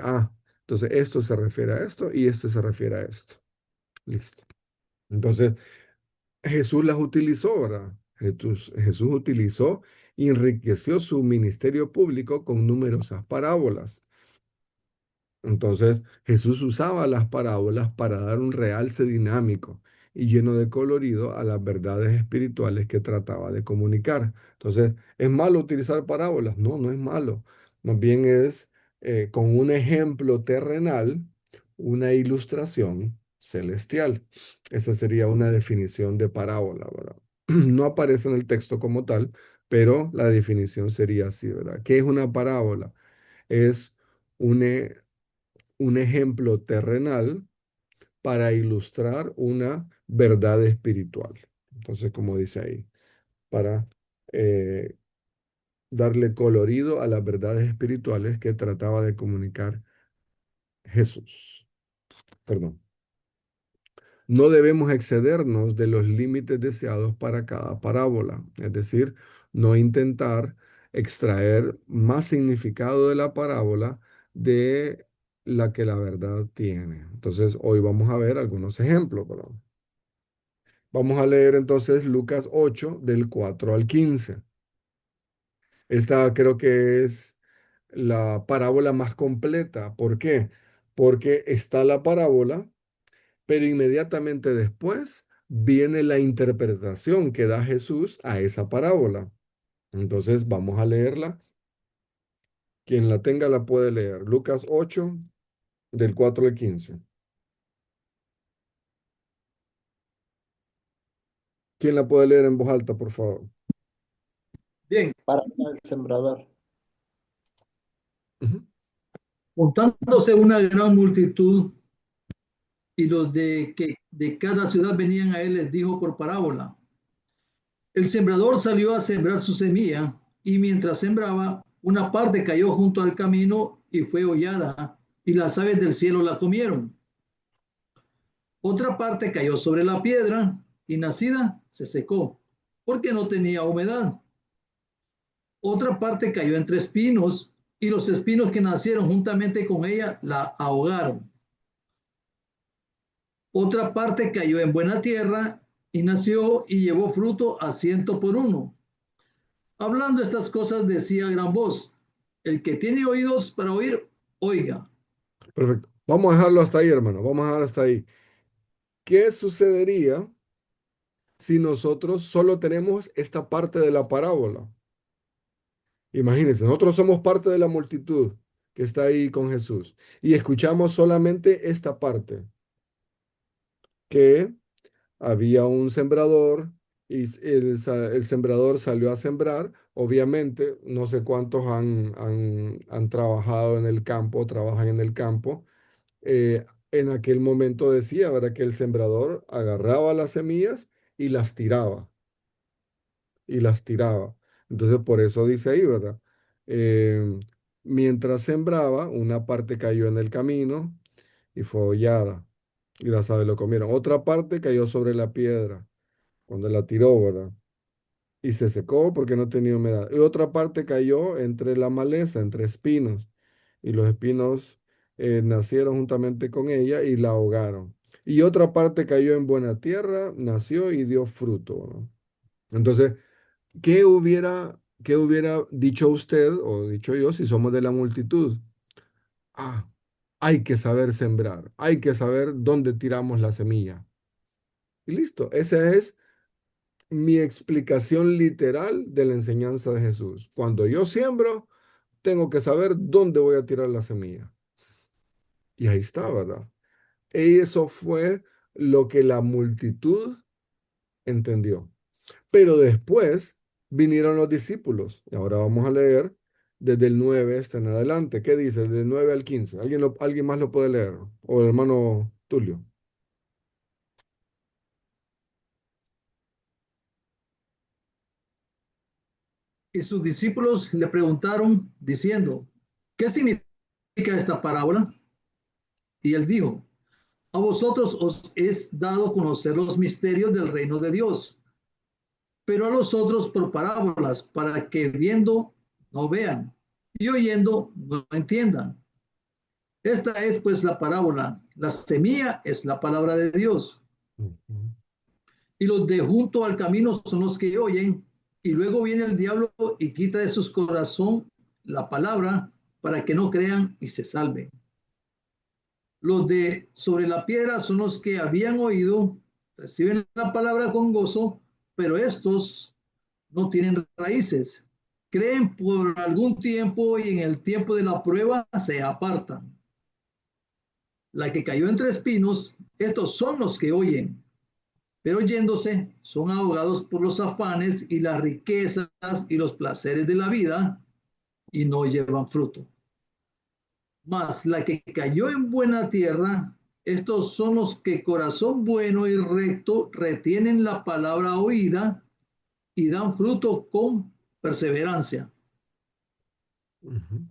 entonces esto se refiere a esto y esto se refiere a esto. Listo. Entonces, Jesús las utilizó, ¿verdad? Jesús utilizó y enriqueció su ministerio público con numerosas parábolas. Entonces, Jesús usaba las parábolas para dar un realce dinámico y lleno de colorido a las verdades espirituales que trataba de comunicar. Entonces, ¿es malo utilizar parábolas? No, no es malo. Más bien es con un ejemplo terrenal, una ilustración celestial. Esa sería una definición de parábola, ¿verdad? No aparece en el texto como tal, pero la definición sería así, ¿verdad? ¿Qué es una parábola? Es un, un ejemplo terrenal para ilustrar una verdad espiritual. Entonces, como dice ahí, para, eh, darle colorido a las verdades espirituales que trataba de comunicar Jesús. Perdón. No debemos excedernos de los límites deseados para cada parábola, es decir, no intentar extraer más significado de la parábola de la que la verdad tiene. Entonces, hoy vamos a ver algunos ejemplos, ¿verdad? Vamos a leer entonces Lucas 8 del 4 al 15. Esta creo que es la parábola más completa. ¿Por qué? Porque está la parábola, pero inmediatamente después viene la interpretación que da Jesús a esa parábola. Entonces vamos a leerla. Quien la tenga la puede leer. Lucas 8 del 4 al 15. ¿Quién la puede leer en voz alta, por favor? Bien, para el sembrador. Ujú. Juntándose una gran multitud y los que de cada ciudad venían a él, les dijo por parábola: el sembrador salió a sembrar su semilla, y mientras sembraba, una parte cayó junto al camino y fue hollada, y las aves del cielo la comieron. Otra parte cayó sobre la piedra, y nacida se secó, porque no tenía humedad. Otra parte cayó entre espinos, y los espinos que nacieron juntamente con ella la ahogaron. Otra parte cayó en buena tierra y nació y llevó fruto a 100 por 1. Hablando estas cosas decía a gran voz: el que tiene oídos para oír, oiga. Perfecto. Vamos a dejarlo hasta ahí, hermano. Vamos a dejarlo hasta ahí. ¿Qué sucedería si nosotros solo tenemos esta parte de la parábola? Imagínense, nosotros somos parte de la multitud que está ahí con Jesús y escuchamos solamente esta parte, que había un sembrador y el sembrador salió a sembrar. Obviamente, no sé cuántos han trabajado en el campo, trabajan en el campo. En aquel momento decía, ¿verdad? Que el sembrador agarraba las semillas y las tiraba, y las tiraba. Entonces, por eso dice ahí, ¿verdad? Eh, Mientras sembraba, una parte cayó en el camino y fue hollada, y las aves lo comieron. Otra parte cayó sobre la piedra cuando la tiró, ¿verdad? Y se secó porque no tenía humedad. Y otra parte cayó entre la maleza, entre espinos, y los espinos nacieron juntamente con ella y la ahogaron. Y otra parte cayó en buena tierra, nació y dio fruto, ¿no? Entonces, ¿qué hubiera dicho usted o dicho yo si somos de la multitud? Ah, hay que saber sembrar, hay que saber dónde tiramos la semilla. Y listo, esa es mi explicación literal de la enseñanza de Jesús. Cuando yo siembro, tengo que saber dónde voy a tirar la semilla. Y ahí está, ¿verdad? Y eso fue lo que la multitud entendió. Pero después vinieron los discípulos. Y ahora vamos a leer desde el 9 hasta en adelante. ¿Qué dice? Del 9 al 15. ¿Alguien más lo puede leer? O el hermano Tulio. Y sus discípulos le preguntaron diciendo: ¿qué significa esta parábola? Y él dijo: a vosotros os es dado conocer los misterios del reino de Dios, pero a los otros por parábolas, para que viendo no vean y oyendo no entiendan. Esta es pues la parábola. La semilla es la palabra de Dios, Ujú. y los de junto al camino son los que oyen, y luego viene el diablo y quita de sus corazón la palabra, para que no crean y se salven. Los de sobre la piedra son los que habían oído, reciben la palabra con gozo, pero estos no tienen raíces. Creen por algún tiempo y en el tiempo de la prueba se apartan. La que cayó entre espinos, estos son los que oyen, pero oyéndose son ahogados por los afanes y las riquezas y los placeres de la vida, y no llevan fruto. Mas la que cayó en buena tierra, estos son los que corazón bueno y recto retienen la palabra oída y dan fruto con perseverancia. Ujú.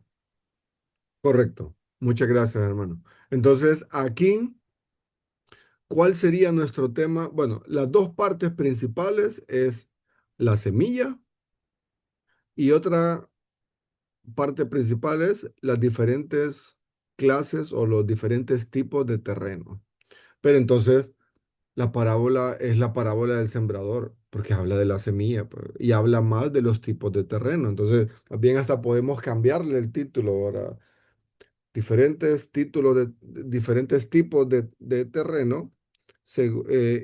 Correcto. Muchas gracias, hermano. Entonces, aquí, ¿cuál sería nuestro tema? Bueno, las dos partes principales es la semilla y otra parte principal es las diferentes clases o los diferentes tipos de terreno. Pero entonces, la parábola es la parábola del sembrador, porque habla de la semilla, pues, y habla más de los tipos de terreno. Entonces, también hasta podemos cambiarle el título ahora. Diferentes títulos diferentes tipos de terreno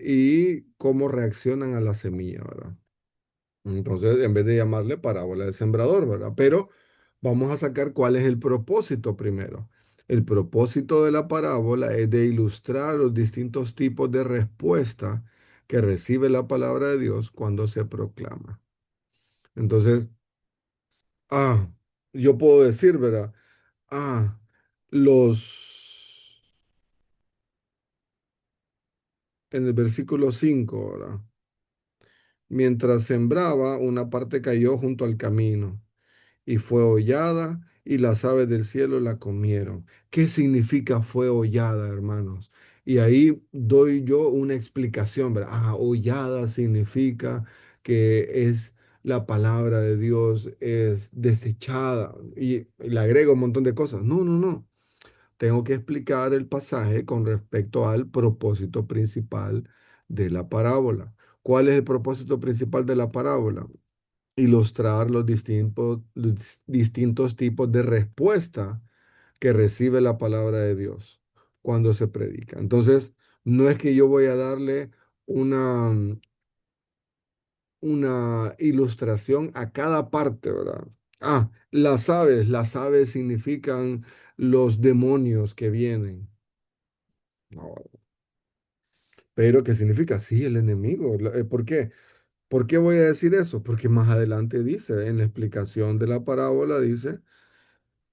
y cómo reaccionan a la semilla, ¿verdad? Entonces, en vez de llamarle parábola del sembrador, ¿verdad? Pero vamos a sacar cuál es el propósito primero. El propósito de la parábola es de ilustrar los distintos tipos de respuesta que recibe la palabra de Dios cuando se proclama. Entonces, ah, yo puedo decir, ¿verdad? Ah, los, en el versículo 5, ¿verdad? Mientras sembraba, una parte cayó junto al camino y fue hollada y las aves del cielo la comieron. ¿Qué significa fue hollada, hermanos? Y ahí doy yo una explicación, ¿verdad? Ah, hollada significa que es la palabra de Dios, es desechada y le agrego un montón de cosas. No, no, no. Tengo que explicar el pasaje con respecto al propósito principal de la parábola. ¿Cuál es el propósito principal de la parábola? Ilustrar los distintos tipos de respuesta que recibe la palabra de Dios cuando se predica. Entonces, no es que yo voy a darle una, una ilustración a cada parte, ¿verdad? Ah, las aves significan los demonios que vienen. No, pero ¿qué significa? Sí, el enemigo. ¿Por qué? ¿Por qué voy a decir eso? Porque más adelante dice, en la explicación de la parábola, dice,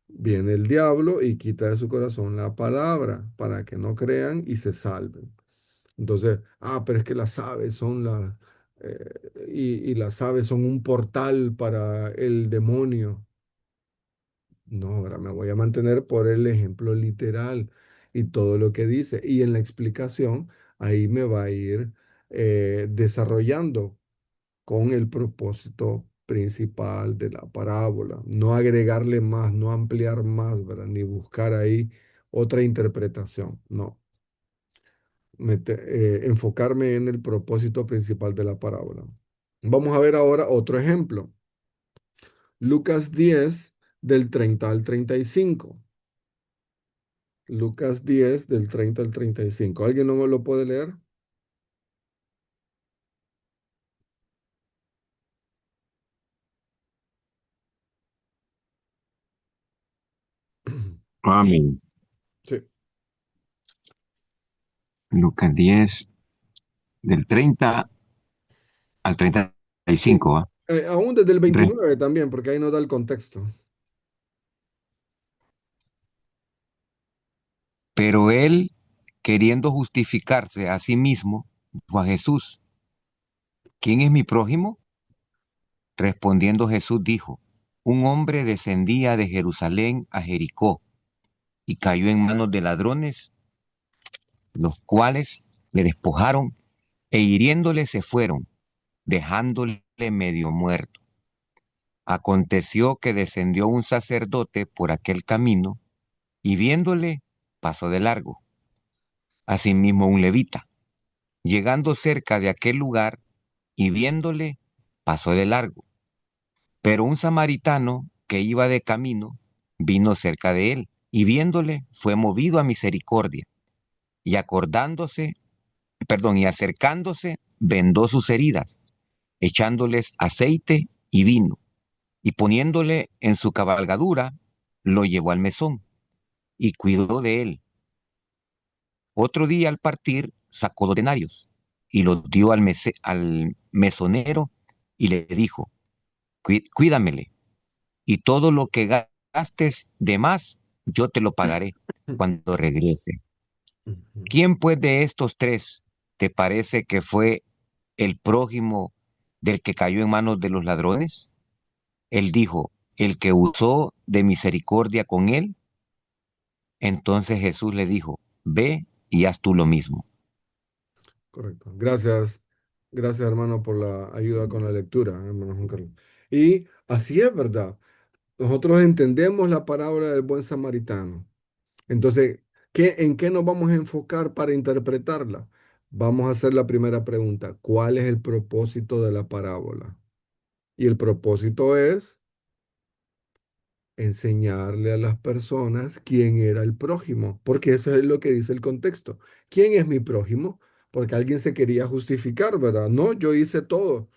viene el diablo y quita de su corazón la palabra para que no crean y se salven. Entonces, pero es que las aves son y las aves son un portal para el demonio. No, ahora me voy a mantener por el ejemplo literal y todo lo que dice. Y en la explicación, ahí me va a ir desarrollando con el propósito principal de la parábola. No agregarle más, no ampliar más, ¿verdad? Ni buscar ahí otra interpretación. No. Enfocarme en el propósito principal de la parábola. Vamos a ver ahora otro ejemplo. Lucas 10 del 30 al 35. Lucas 10 del 30 al 35. ¿Alguien no me lo puede leer? Amén. Sí. Lucas 10, del 30 al Sí. 35, ¿va? Aún desde el Re- 29 también, porque ahí nos da el contexto. Pero él, queriendo justificarse a sí mismo, dijo a Jesús, ¿quién es mi prójimo? Respondiendo Jesús dijo, un hombre descendía de Jerusalén a Jericó y cayó en manos de ladrones, los cuales le despojaron e hiriéndole se fueron, dejándole medio muerto. Aconteció que descendió un sacerdote por aquel camino y viéndole pasó de largo. Asimismo un levita, llegando cerca de aquel lugar y viéndole pasó de largo. Pero un samaritano que iba de camino vino cerca de él y viéndole fue movido a misericordia y y acercándose vendó sus heridas, echándoles aceite y vino y poniéndole en su cabalgadura, lo llevó al mesón y cuidó de él. Otro día al partir sacó 2 denarios y los dio al mesonero y le dijo, Cuídamele, y todo lo que gastes de más, yo te lo pagaré cuando regrese. Ujú. ¿Quién pues de estos tres te parece que fue el prójimo del que cayó en manos de los ladrones? Él dijo, el que usó de misericordia con él. Entonces Jesús le dijo, ve y haz tú lo mismo. Correcto. Gracias. Gracias, hermano, por la ayuda con la lectura, hermano Juan Carlos. Y así es, ¿verdad? Nosotros entendemos la parábola del buen samaritano. Entonces, ¿en qué nos vamos a enfocar para interpretarla? Vamos a hacer la primera pregunta. ¿Cuál es el propósito de la parábola? Y el propósito es enseñarle a las personas quién era el prójimo, porque eso es lo que dice el contexto. ¿Quién es mi prójimo? Porque alguien se quería justificar, ¿verdad? No, yo hice todo.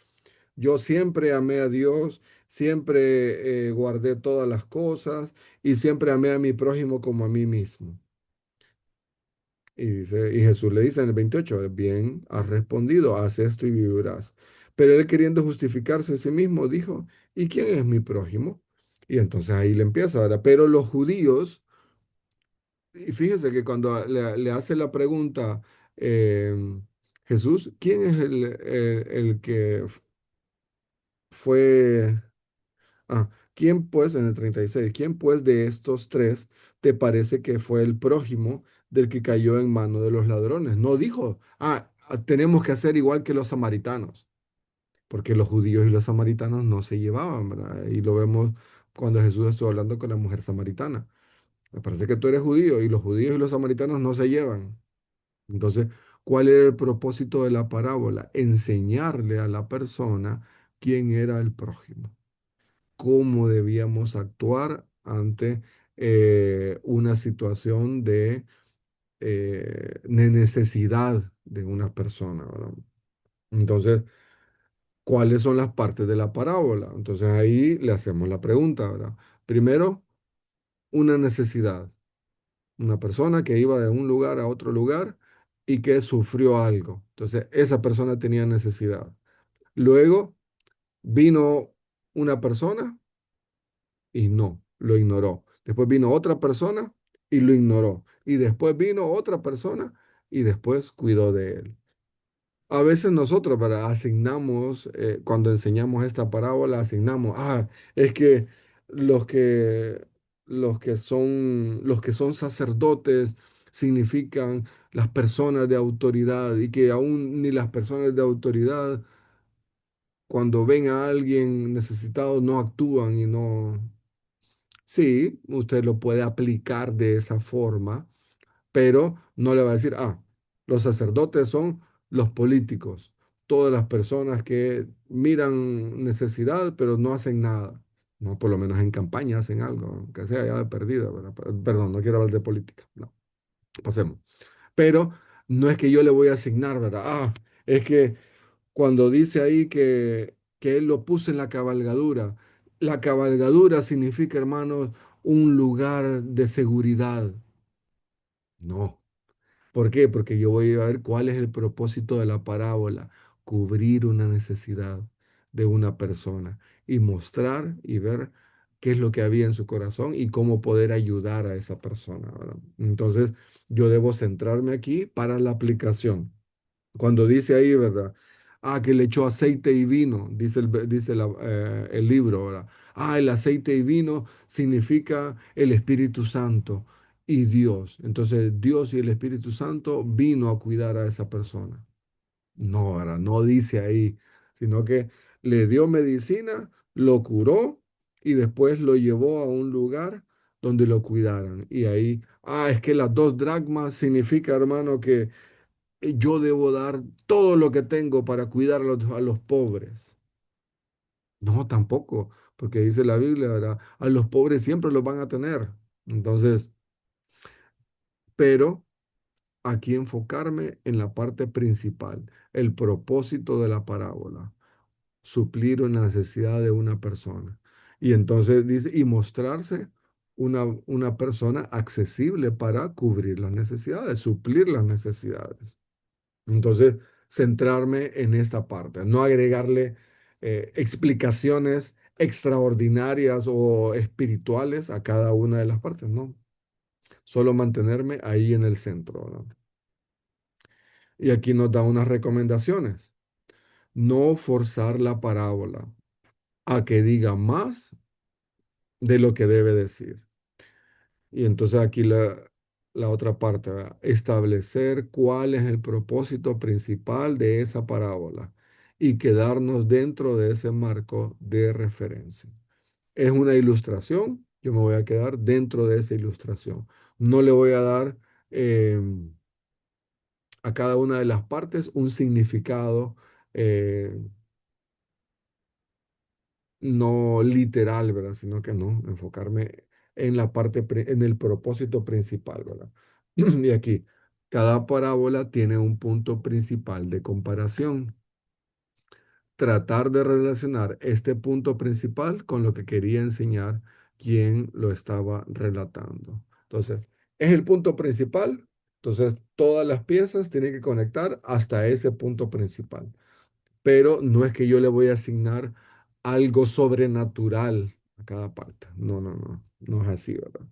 Yo siempre amé a Dios, siempre guardé todas las cosas y siempre amé a mi prójimo como a mí mismo. Y Jesús le dice en el 28, bien, has respondido, haz esto y vivirás. Pero él queriendo justificarse a sí mismo, dijo, ¿y quién es mi prójimo? Y entonces ahí le empieza, ¿verdad? Pero los judíos, y fíjense que cuando le hace la pregunta eh, Jesús, ¿quién es el que fue... ¿Quién pues, en el 36, quién pues de estos tres te parece que fue el prójimo del que cayó en mano de los ladrones? No dijo, tenemos que hacer igual que los samaritanos, porque los judíos y los samaritanos no se llevaban, ¿verdad? Y lo vemos cuando Jesús estuvo hablando con la mujer samaritana. Me parece que tú eres judío y los judíos y los samaritanos no se llevan. Entonces, ¿cuál era el propósito de la parábola? Enseñarle a la persona quién era el prójimo, cómo debíamos actuar ante una situación de necesidad de una persona, ¿verdad? Entonces, ¿cuáles son las partes de la parábola? Entonces ahí le hacemos la pregunta, ¿verdad? Primero, una necesidad. Una persona que iba de un lugar a otro lugar y que sufrió algo. Entonces, esa persona tenía necesidad. Luego vino una persona y no, lo ignoró. Después vino otra persona y lo ignoró. Y después vino otra persona y después cuidó de él. A veces nosotros, ¿verdad? Asignamos, cuando enseñamos esta parábola, asignamos, es que los que, los que son sacerdotes significan las personas de autoridad y que aún ni las personas de autoridad, cuando ven a alguien necesitado, no actúan y no. Sí, usted lo puede aplicar de esa forma, pero no le va a decir, los sacerdotes son los políticos, todas las personas que miran necesidad, pero no hacen nada. No, por lo menos en campaña hacen algo, aunque sea ya de perdida, ¿verdad? Perdón, no quiero hablar de política, no, pasemos. Pero no es que yo le voy a asignar, ¿verdad? Es que cuando dice ahí que él lo puso en la cabalgadura significa, hermanos, un lugar de seguridad. No. ¿Por qué? Porque yo voy a ver cuál es el propósito de la parábola, cubrir una necesidad de una persona y mostrar y ver qué es lo que había en su corazón y cómo poder ayudar a esa persona, ¿verdad? Entonces, yo debo centrarme aquí para la aplicación. Cuando dice ahí, ¿verdad? Que le echó aceite y vino, dice el libro, ¿verdad? El aceite y vino significa el Espíritu Santo y Dios. Entonces, Dios y el Espíritu Santo vino a cuidar a esa persona. No, ¿verdad? No dice ahí, sino que le dio medicina, lo curó y después lo llevó a un lugar donde lo cuidaran. Y ahí, es que las 2 dracmas significa, hermano, que yo debo dar todo lo que tengo para cuidar a los pobres. No, tampoco, porque dice la Biblia, ¿verdad? A los pobres siempre los van a tener. Entonces, pero aquí enfocarme en la parte principal, el propósito de la parábola, suplir una necesidad de una persona. Y entonces dice, y mostrarse una persona accesible para cubrir las necesidades, suplir las necesidades. Entonces, centrarme en esta parte, no agregarle explicaciones extraordinarias o espirituales a cada una de las partes, no. Solo mantenerme ahí en el centro, ¿no? Y aquí nos da unas recomendaciones. No forzar la parábola a que diga más de lo que debe decir. Y entonces aquí la otra parte, ¿verdad? Establecer cuál es el propósito principal de esa parábola y quedarnos dentro de ese marco de referencia. Es una ilustración, yo me voy a quedar dentro de esa ilustración. No le voy a dar a cada una de las partes un significado eh, no literal, ¿verdad? Sino que no, enfocarme en la parte, en el propósito principal, ¿verdad? Y aquí, cada parábola tiene un punto principal de comparación. Tratar de relacionar este punto principal con lo que quería enseñar quien lo estaba relatando. Entonces, es el punto principal. Entonces, todas las piezas tienen que conectar hasta ese punto principal, pero no es que yo le voy a asignar algo sobrenatural a cada parte. No, no, no, no es así, ¿verdad?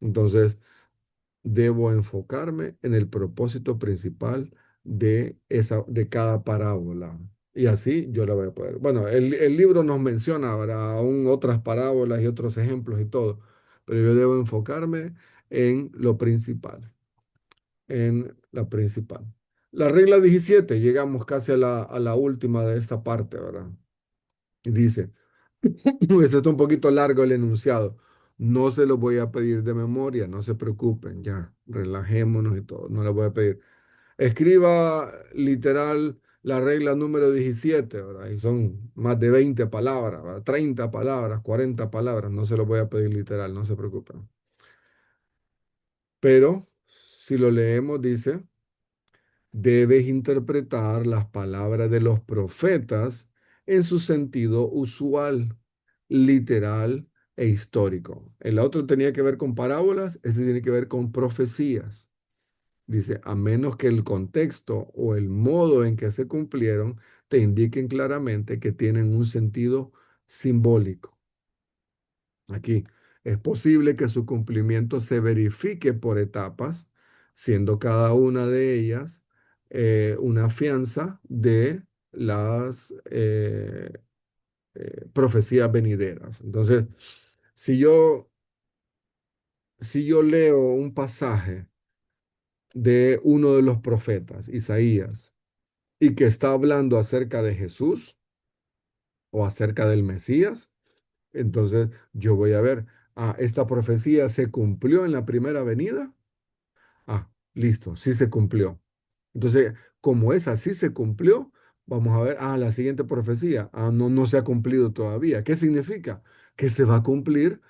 Entonces, debo enfocarme en el propósito principal de cada parábola. Y así yo la voy a poder. Bueno, el libro nos menciona, ¿verdad? Aún otras parábolas y otros ejemplos y todo, pero yo debo enfocarme en lo principal, en la principal. La regla 17, llegamos casi a la última de esta parte, ¿verdad? Y dice, este está un poquito largo el enunciado, no se lo voy a pedir de memoria, no se preocupen, ya, relajémonos y todo, no le voy a pedir. Escriba literal la regla número 17, ¿verdad? Y son más de 20 palabras, ¿verdad? 30 palabras, 40 palabras, no se lo voy a pedir literal, no se preocupen. Pero si lo leemos, dice, debes interpretar las palabras de los profetas en su sentido usual, literal e histórico. El otro tenía que ver con parábolas, este tiene que ver con profecías. Dice, a menos que el contexto o el modo en que se cumplieron te indiquen claramente que tienen un sentido simbólico. Aquí, es posible que su cumplimiento se verifique por etapas, siendo cada una de ellas una fianza de las profecías venideras. Entonces, si yo, si yo leo un pasaje de uno de los profetas, Isaías, y que está hablando acerca de Jesús o acerca del Mesías, entonces yo voy a ver, esta profecía se cumplió en la primera venida. Listo, sí se cumplió. Entonces, como esa sí se cumplió, vamos a ver, la siguiente profecía, no, no se ha cumplido todavía. ¿Qué significa? Que se va a cumplir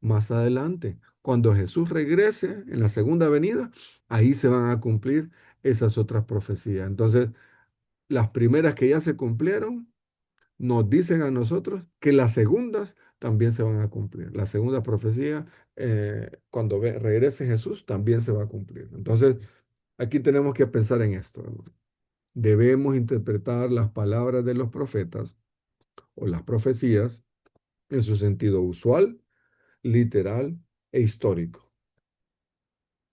más adelante. Cuando Jesús regrese en la segunda venida, ahí se van a cumplir esas otras profecías. Entonces, las primeras que ya se cumplieron, nos dicen a nosotros que las segundas también se van a cumplir. La segunda profecía, cuando regrese Jesús, también se va a cumplir. Entonces, aquí tenemos que pensar en esto, hermano. Debemos interpretar las palabras de los profetas o las profecías en su sentido usual, literal e histórico.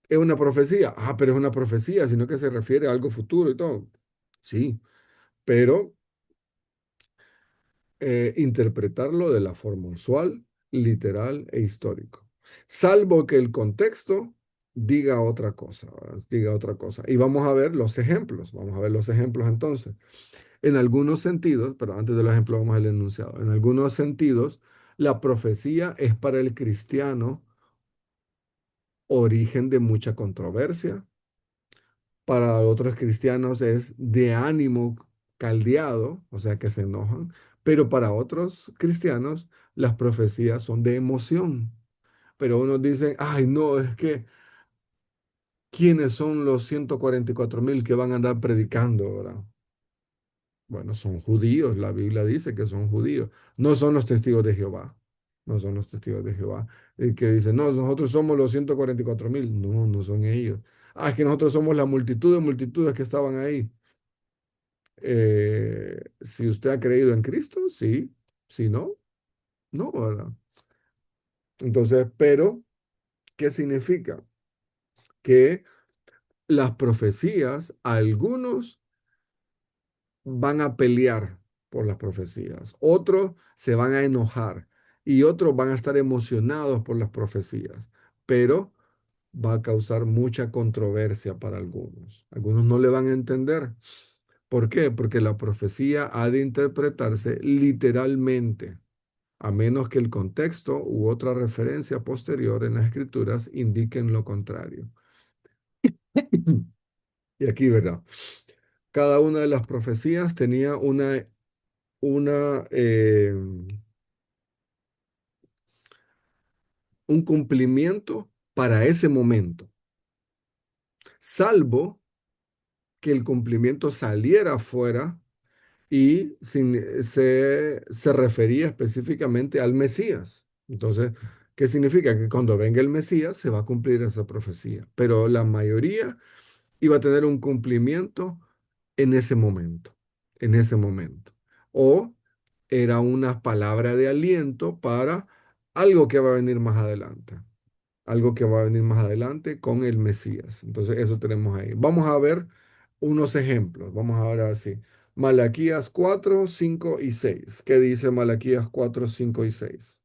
¿Es una profecía? Pero es una profecía, sino que se refiere a algo futuro y todo. Sí, pero interpretarlo de la forma usual, literal e histórico, salvo que el contexto diga otra cosa, ¿verdad? Diga otra cosa. Y vamos a ver los ejemplos, vamos a ver los ejemplos entonces. En algunos sentidos, pero antes de los ejemplos vamos al enunciado, en algunos sentidos, la profecía es para el cristiano origen de mucha controversia, para otros cristianos es de ánimo caldeado, o sea que se enojan, pero para otros cristianos las profecías son de emoción. Pero unos dicen, ay, no, es que ¿quiénes son los 144,000 que van a andar predicando ahora? Bueno, son judíos, la Biblia dice que son judíos, no son los testigos de Jehová, no son los testigos de Jehová, y que dicen, no, nosotros somos los 144,000, no, no son ellos. Es que nosotros somos la multitud de multitudes que estaban ahí. Si usted ha creído en Cristo, sí. Si no, no, ¿verdad? Entonces, pero, ¿qué significa? Que las profecías, algunos van a pelear por las profecías, otros se van a enojar y otros van a estar emocionados por las profecías, pero va a causar mucha controversia para algunos. Algunos no le van a entender. ¿Por qué? Porque la profecía ha de interpretarse literalmente, a menos que el contexto u otra referencia posterior en las escrituras indiquen lo contrario. Y aquí, ¿verdad? Cada una de las profecías tenía una, un cumplimiento para ese momento, salvo que el cumplimiento saliera fuera y se refería específicamente al Mesías. Entonces, ¿qué significa? Que cuando venga el Mesías se va a cumplir esa profecía, pero la mayoría iba a tener un cumplimiento en ese momento, en ese momento. O era una palabra de aliento para algo que va a venir más adelante, algo que va a venir más adelante con el Mesías. Entonces, eso tenemos ahí. Vamos a ver unos ejemplos. Vamos a ver así. Malaquías 4, 5 y 6. ¿Qué dice Malaquías 4, 5 y 6?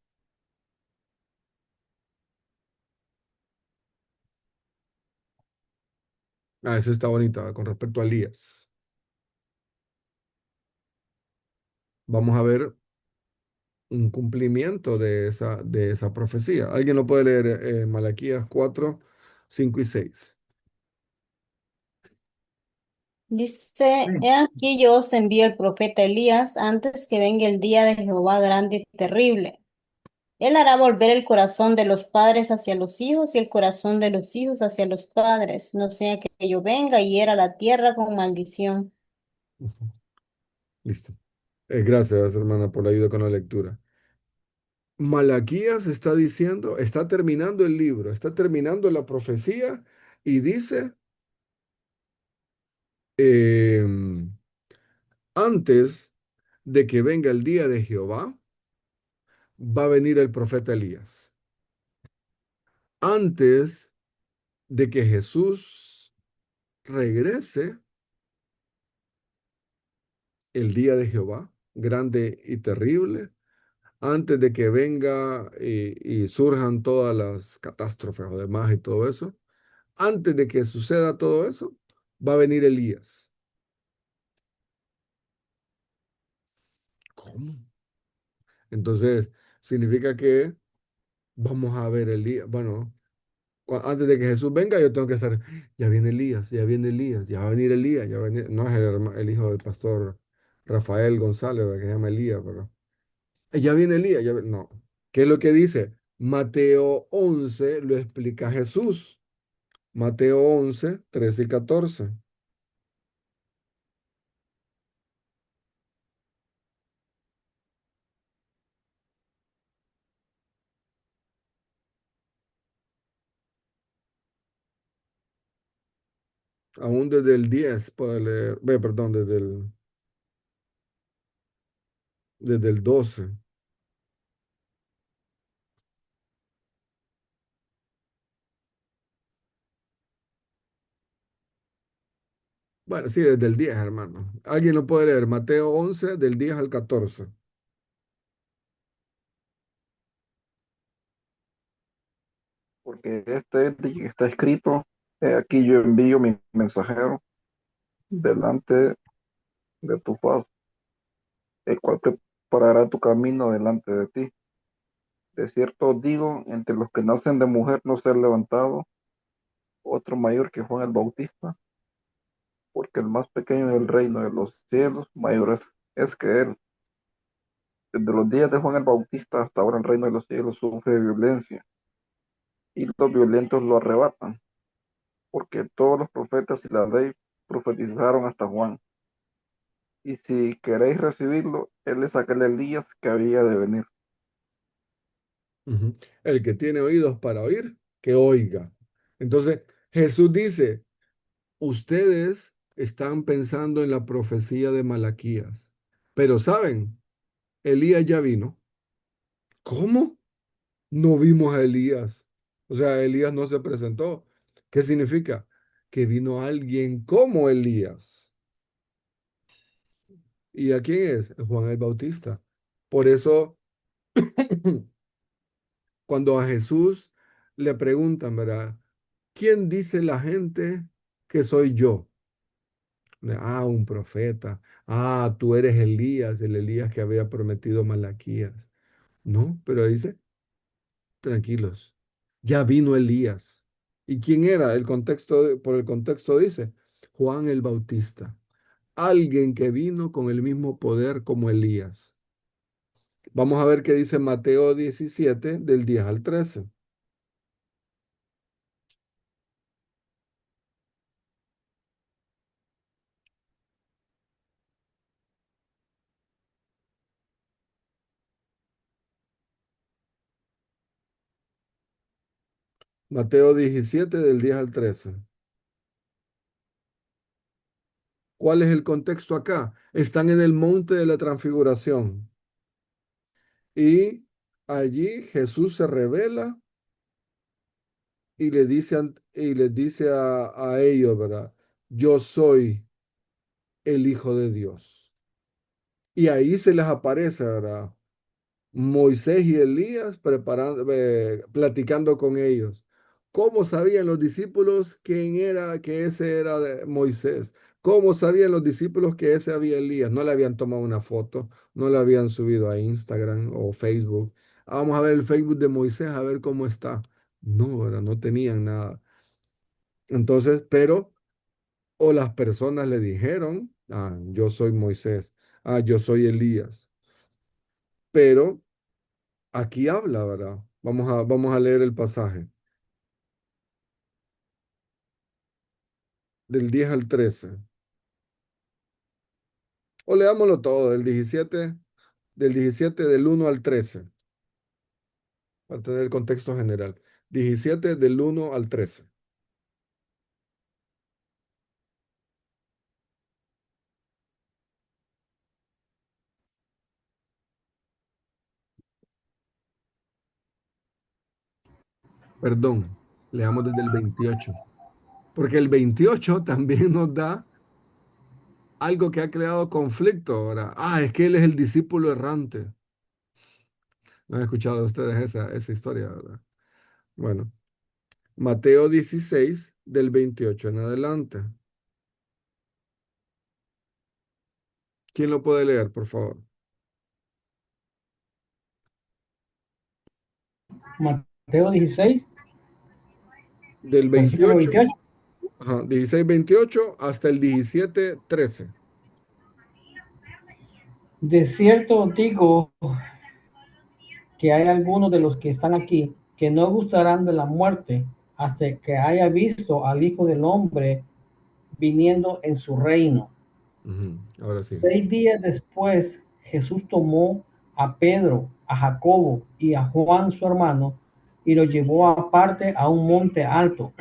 Ah, esa está bonita con respecto a Elías. Vamos a ver un cumplimiento de esa profecía. ¿Alguien lo puede leer? Malaquías 4, 5 y 6. Dice, he aquí yo os envío el profeta Elías antes que venga el día de Jehová grande y terrible. Él hará volver el corazón de los padres hacia los hijos y el corazón de los hijos hacia los padres, no sea que yo venga y hiera la tierra con maldición. Ujú. Listo. Gracias, hermana, por la ayuda con la lectura. Malaquías está diciendo, está terminando el libro, está terminando la profecía y dice, em, antes de que venga el día de Jehová, va a venir el profeta Elías. Antes de que Jesús regrese, el día de Jehová, grande y terrible, antes de que venga y surjan todas las catástrofes o demás y todo eso, antes de que suceda todo eso, va a venir Elías. ¿Cómo? Entonces, significa que vamos a ver Elías. Bueno, antes de que Jesús venga, yo tengo que estar, ya viene Elías, ya viene Elías, ya va a venir Elías, ya va a venir, no es el hijo del pastor Rafael González, que se llama Elías, pero ya viene Elías, no. ¿Qué es lo que dice? Mateo 11 lo explica Jesús. Mateo 11, 13 y 14. Aún desde el 10 puede leer, perdón, desde el 12. Bueno, sí, desde el 10, hermano. ¿Alguien lo puede leer? Mateo 11, del 10 al 14. Porque este es de que está escrito, aquí yo envío mi mensajero delante de tu faz, el cual preparará tu camino delante de ti. De cierto os digo, entre los que nacen de mujer no se ha levantado otro mayor que Juan el Bautista, porque el más pequeño del reino de los cielos mayor es que él. Desde los días de Juan el Bautista hasta ahora el reino de los cielos sufre violencia, y los violentos lo arrebatan, porque todos los profetas y la ley profetizaron hasta Juan. Y si queréis recibirlo, él es aquel Elías que había de venir. Ujú. El que tiene oídos para oír, que oiga. Entonces, Jesús dice, ustedes están pensando en la profecía de Malaquías, pero saben, Elías ya vino. ¿Cómo? No vimos a Elías. O sea, Elías no se presentó. ¿Qué significa? Que vino alguien como Elías. ¿Y a quién es? Juan el Bautista. Por eso Cuando a Jesús le preguntan, ¿verdad? ¿Quién dice la gente que soy yo? Ah, un profeta. Ah, tú eres Elías, el Elías que había prometido Malaquías. No, pero dice, tranquilos, ya vino Elías. ¿Y quién era? El contexto, por el contexto dice, Juan el Bautista, alguien que vino con el mismo poder como Elías. Vamos a ver qué dice Mateo 17 del 10 al 13. Mateo 17 del 10 al 13. ¿Cuál es el contexto acá? Están en el monte de la transfiguración y allí Jesús se revela y le dice, y les dice a ellos, ¿verdad? Yo soy el Hijo de Dios. Y ahí se les aparece, ¿verdad? Moisés y Elías platicando con ellos. ¿Cómo sabían los discípulos quién era, que ese era de Moisés? ¿Cómo sabían los discípulos que ese había Elías? No le habían tomado una foto, no le habían subido a Instagram o Facebook. Vamos a ver el Facebook de Moisés, a ver cómo está. No, ¿verdad? No tenían nada. Entonces, pero, o las personas le dijeron, ah, yo soy Moisés, ah, yo soy Elías. Pero aquí habla, ¿verdad? Vamos a leer el pasaje del 10 al 13. O leámoslo todo, del 17 del 1 al 13, para tener el contexto general. 17 del 1 al 13. Perdón, leamos desde el 28. Porque el 28 también nos da algo que ha creado conflicto ahora. Ah, es que él es el discípulo errante. ¿No han escuchado ustedes esa historia, verdad? Bueno, Mateo 16 del 28 en adelante. ¿Quién lo puede leer, por favor? Mateo 16, Del versículo 28, 28. ajá, 16, 28 hasta el 17, 13. De cierto digo que hay algunos de los que están aquí que no gustarán de la muerte hasta que haya visto al Hijo del Hombre viniendo en su reino. Ujú, ahora sí. 6 días después, Jesús tomó a Pedro, a Jacobo y a Juan su hermano y los llevó aparte a un monte alto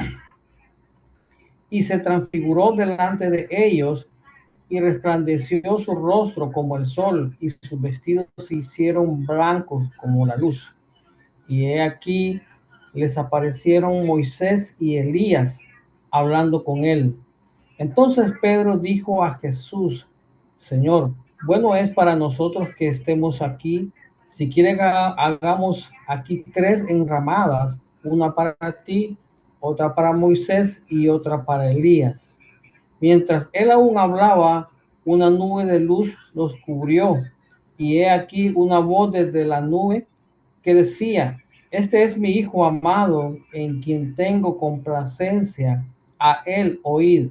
y se transfiguró delante de ellos y resplandeció su rostro como el sol y sus vestidos se hicieron blancos como la luz. Y he aquí les aparecieron Moisés y Elías hablando con él. Entonces Pedro dijo a Jesús: Señor, bueno es para nosotros que estemos aquí. Si quiere hagamos aquí 3 enramadas, una para ti, otra para Moisés y otra para Elías. Mientras él aún hablaba, una nube de luz los cubrió, y he aquí una voz desde la nube que decía: Este es mi Hijo amado, en quien tengo complacencia, a él oíd.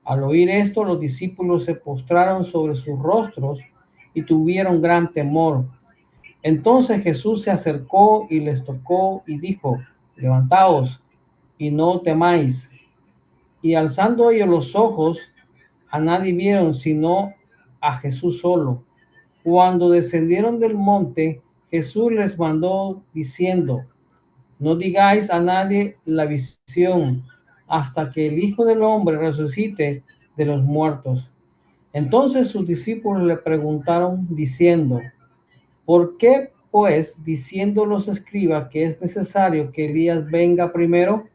Al oír esto, los discípulos se postraron sobre sus rostros y tuvieron gran temor. Entonces Jesús se acercó y les tocó y dijo: Levantaos y no temáis. Y alzando ellos los ojos, a nadie vieron sino a Jesús solo. Cuando descendieron del monte, Jesús les mandó diciendo: No digáis a nadie la visión hasta que el Hijo del Hombre resucite de los muertos. Entonces sus discípulos le preguntaron diciendo: ¿Por qué pues diciendo los escribas que es necesario que Elías venga primero?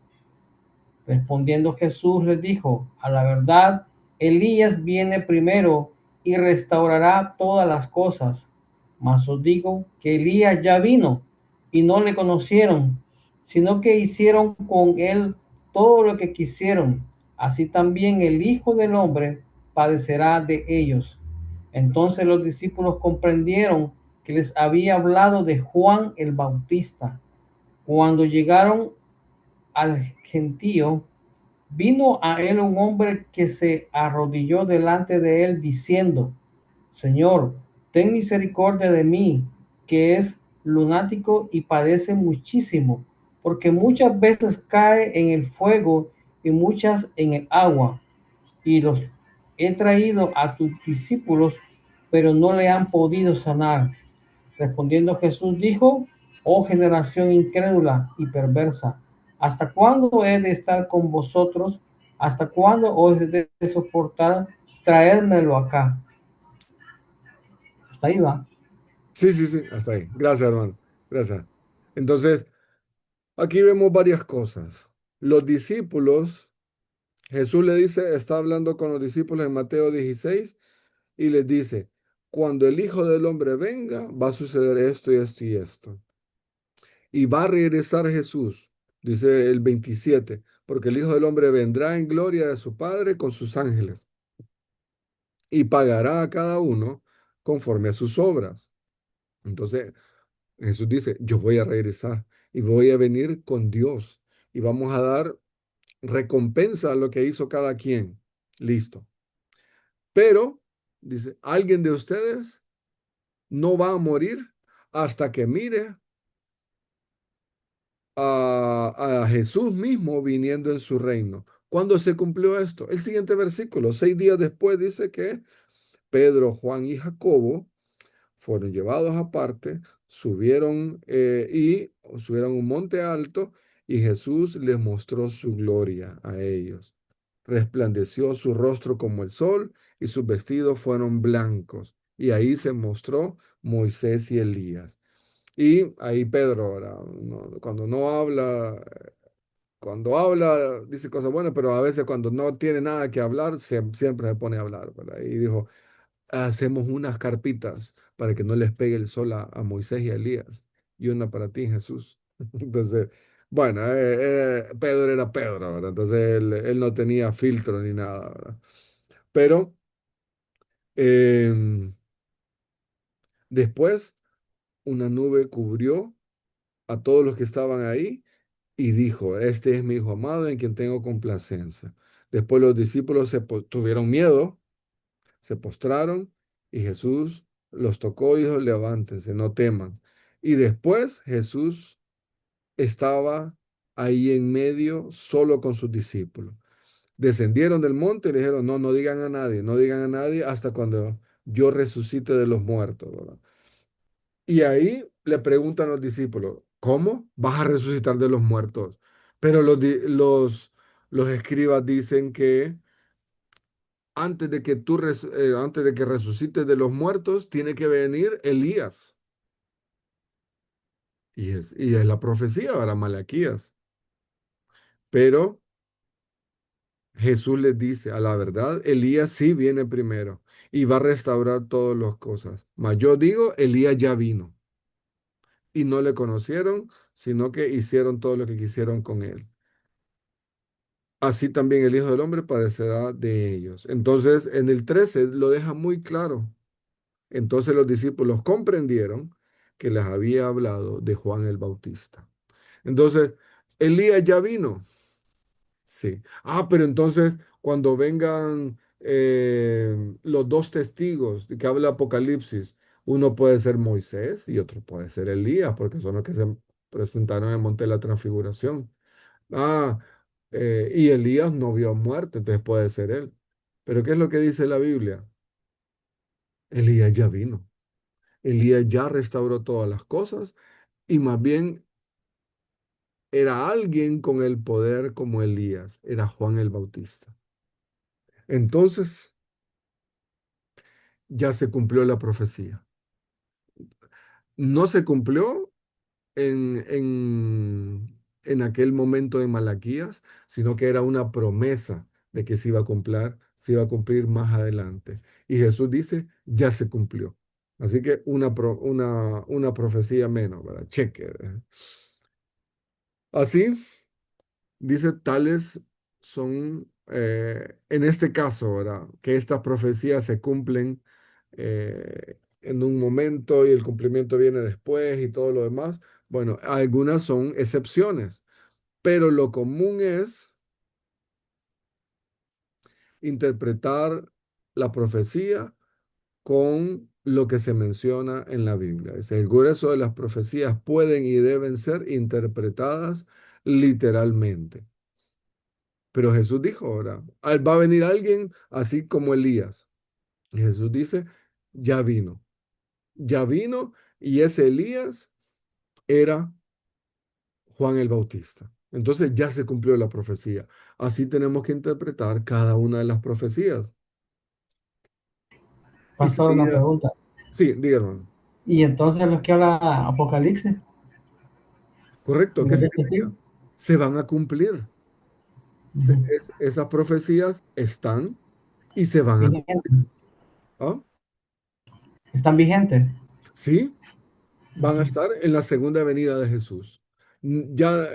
Respondiendo Jesús les dijo: A la verdad, Elías viene primero y restaurará todas las cosas. Mas os digo que Elías ya vino y no le conocieron, sino que hicieron con él todo lo que quisieron. Así también el Hijo del Hombre padecerá de ellos. Entonces los discípulos comprendieron que les había hablado de Juan el Bautista. Cuando llegaron al gentío, vino a él un hombre que se arrodilló delante de él diciendo: Señor, ten misericordia de mí, que es lunático y padece muchísimo, porque muchas veces cae en el fuego y muchas en el agua. Y los he traído a tus discípulos, pero no le han podido sanar. Respondiendo Jesús dijo: Oh generación incrédula y perversa, ¿hasta cuándo he de estar con vosotros? ¿Hasta cuándo os he de soportar? Traédmelo acá. Hasta ahí va. Sí, sí, sí, hasta ahí. Gracias, hermano. Gracias. Entonces, aquí vemos varias cosas. Los discípulos, Jesús le dice, está hablando con los discípulos en Mateo 16 y les dice, cuando el Hijo del Hombre venga, va a suceder esto y esto y esto. Y va a regresar Jesús, dice el 27, porque el Hijo del Hombre vendrá en gloria de su Padre con sus ángeles y pagará a cada uno conforme a sus obras. Entonces, Jesús dice, yo voy a regresar y voy a venir con Dios y vamos a dar recompensa a lo que hizo cada quien. Listo. Pero, dice, alguien de ustedes no va a morir hasta que mire a Jesús mismo viniendo en su reino. ¿Cuándo se cumplió esto? El siguiente versículo, 6 días después, dice que Pedro, Juan y Jacobo fueron llevados aparte, subieron un monte alto y Jesús les mostró su gloria a ellos. Resplandeció su rostro como el sol y sus vestidos fueron blancos. Y ahí se mostró Moisés y Elías. Y ahí Pedro, ahora, cuando habla, dice cosas buenas, pero a veces cuando no tiene nada que hablar, siempre se pone a hablar, ¿verdad? Y dijo, hacemos unas carpitas para que no les pegue el sol a Moisés y a Elías, y una para ti, Jesús. Entonces, bueno, Pedro era Pedro, ¿verdad? Entonces él no tenía filtro ni nada, ¿verdad? Pero em, después una nube cubrió a todos los que estaban ahí y dijo, este es mi hijo amado en quien tengo complacencia. Después los discípulos tuvieron miedo, se postraron y Jesús los tocó y dijo, levántense, no teman. Y después Jesús estaba ahí en medio solo con sus discípulos. Descendieron del monte y le dijeron, no, no digan a nadie, no digan a nadie hasta cuando yo resucite de los muertos, ¿verdad? Y ahí le preguntan los discípulos, ¿cómo vas a resucitar de los muertos? Pero los escribas dicen que antes de que resucites de los muertos, tiene que venir Elías. Y es la profecía para Malaquías. Pero Jesús les dice, a la verdad, Elías sí viene primero y va a restaurar todas las cosas. Mas yo digo, Elías ya vino y no le conocieron, sino que hicieron todo lo que quisieron con él. Así también el Hijo del Hombre padecerá de ellos. Entonces, en el 13 lo deja muy claro. Entonces los discípulos comprendieron que les había hablado de Juan el Bautista. Entonces, Elías ya vino. Sí. Pero entonces, cuando vengan los dos testigos de que habla Apocalipsis, uno puede ser Moisés y otro puede ser Elías, porque son los que se presentaron en el Monte de la Transfiguración. Ah, y Elías no vio muerte, entonces puede ser él. Pero ¿qué es lo que dice la Biblia? Elías ya vino. Elías ya restauró todas las cosas y más bien era alguien con el poder como Elías, era Juan el Bautista. Entonces ya se cumplió la profecía. No se cumplió en aquel momento de Malaquías, sino que era una promesa de que se iba a cumplir más adelante. Y Jesús dice, ya se cumplió. Así que una profecía menos, ¿verdad? Cheque. Así, dice, tales son, en este caso, ¿verdad? Que estas profecías se cumplen en un momento y el cumplimiento viene después y todo lo demás. Bueno, algunas son excepciones, pero lo común es interpretar la profecía con lo que se menciona en la Biblia. Es el grueso de las profecías pueden y deben ser interpretadas literalmente. Pero Jesús dijo ahora, va a venir alguien así como Elías. Y Jesús dice, ya vino, y ese Elías era Juan el Bautista. Entonces ya se cumplió la profecía. Así tenemos que interpretar cada una de las profecías. Pastor, una Isaías, pregunta. sí, díganme. ¿Y entonces los que habla Apocalipsis? Correcto, ¿En ¿qué ese sentido? significa? Se van a cumplir. Ujú. Esas profecías están y se van a Vigentes. cumplir. ¿Ah? ¿Están vigentes? Sí, van a Ujú. estar en la segunda venida de Jesús. Ya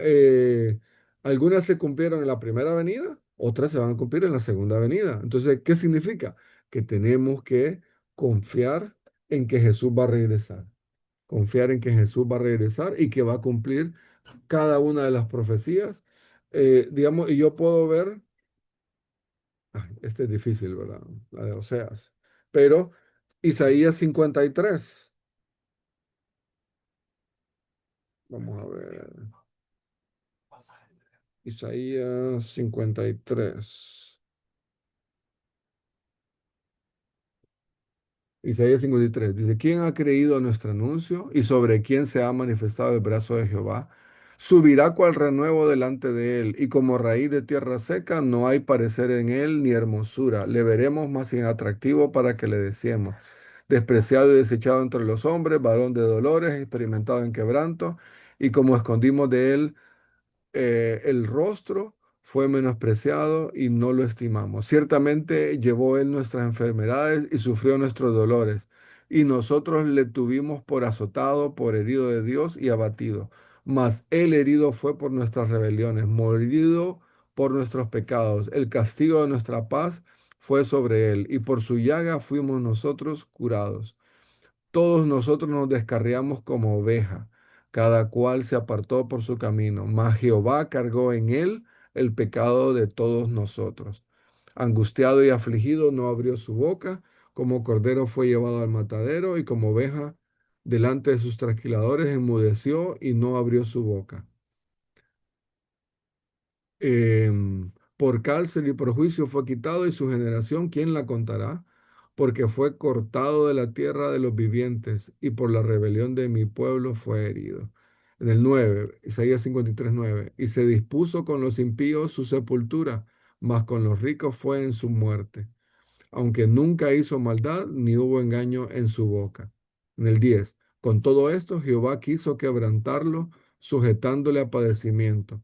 algunas se cumplieron en la primera venida, otras se van a cumplir en la segunda venida. Entonces, ¿qué significa? Que tenemos que confiar en que Jesús va a regresar. Confiar en que Jesús va a regresar y que va a cumplir cada una de las profecías. Digamos, y yo puedo ver, ay, este es difícil, ¿verdad? La de Oseas, pero Isaías 53. Vamos a ver. Isaías 53. Isaías 53 dice, ¿quién ha creído a nuestro anuncio y sobre quién se ha manifestado el brazo de Jehová? Subirá cual renuevo delante de él y como raíz de tierra seca no hay parecer en él ni hermosura. Le veremos más inatractivo para que le deseemos. Despreciado y desechado entre los hombres, varón de dolores, experimentado en quebranto, y como escondimos de él el rostro, fue menospreciado y no lo estimamos. Ciertamente llevó él nuestras enfermedades y sufrió nuestros dolores, y nosotros le tuvimos por azotado, por herido de Dios y abatido. Mas él herido fue por nuestras rebeliones, morido por nuestros pecados. El castigo de nuestra paz fue sobre él, y por su llaga fuimos nosotros curados. Todos nosotros nos descarriamos como oveja, cada cual se apartó por su camino, mas Jehová cargó en él el pecado de todos nosotros. Angustiado y afligido no abrió su boca, como cordero fue llevado al matadero y como oveja delante de sus trasquiladores enmudeció y no abrió su boca. Por cárcel y por juicio fue quitado y su generación, ¿quién la contará? Porque fue cortado de la tierra de los vivientes y por la rebelión de mi pueblo fue herido. En el 9, Isaías 53:9, y se dispuso con los impíos su sepultura, mas con los ricos fue en su muerte, aunque nunca hizo maldad ni hubo engaño en su boca. En el 10, con todo esto Jehová quiso quebrantarlo, sujetándole a padecimiento.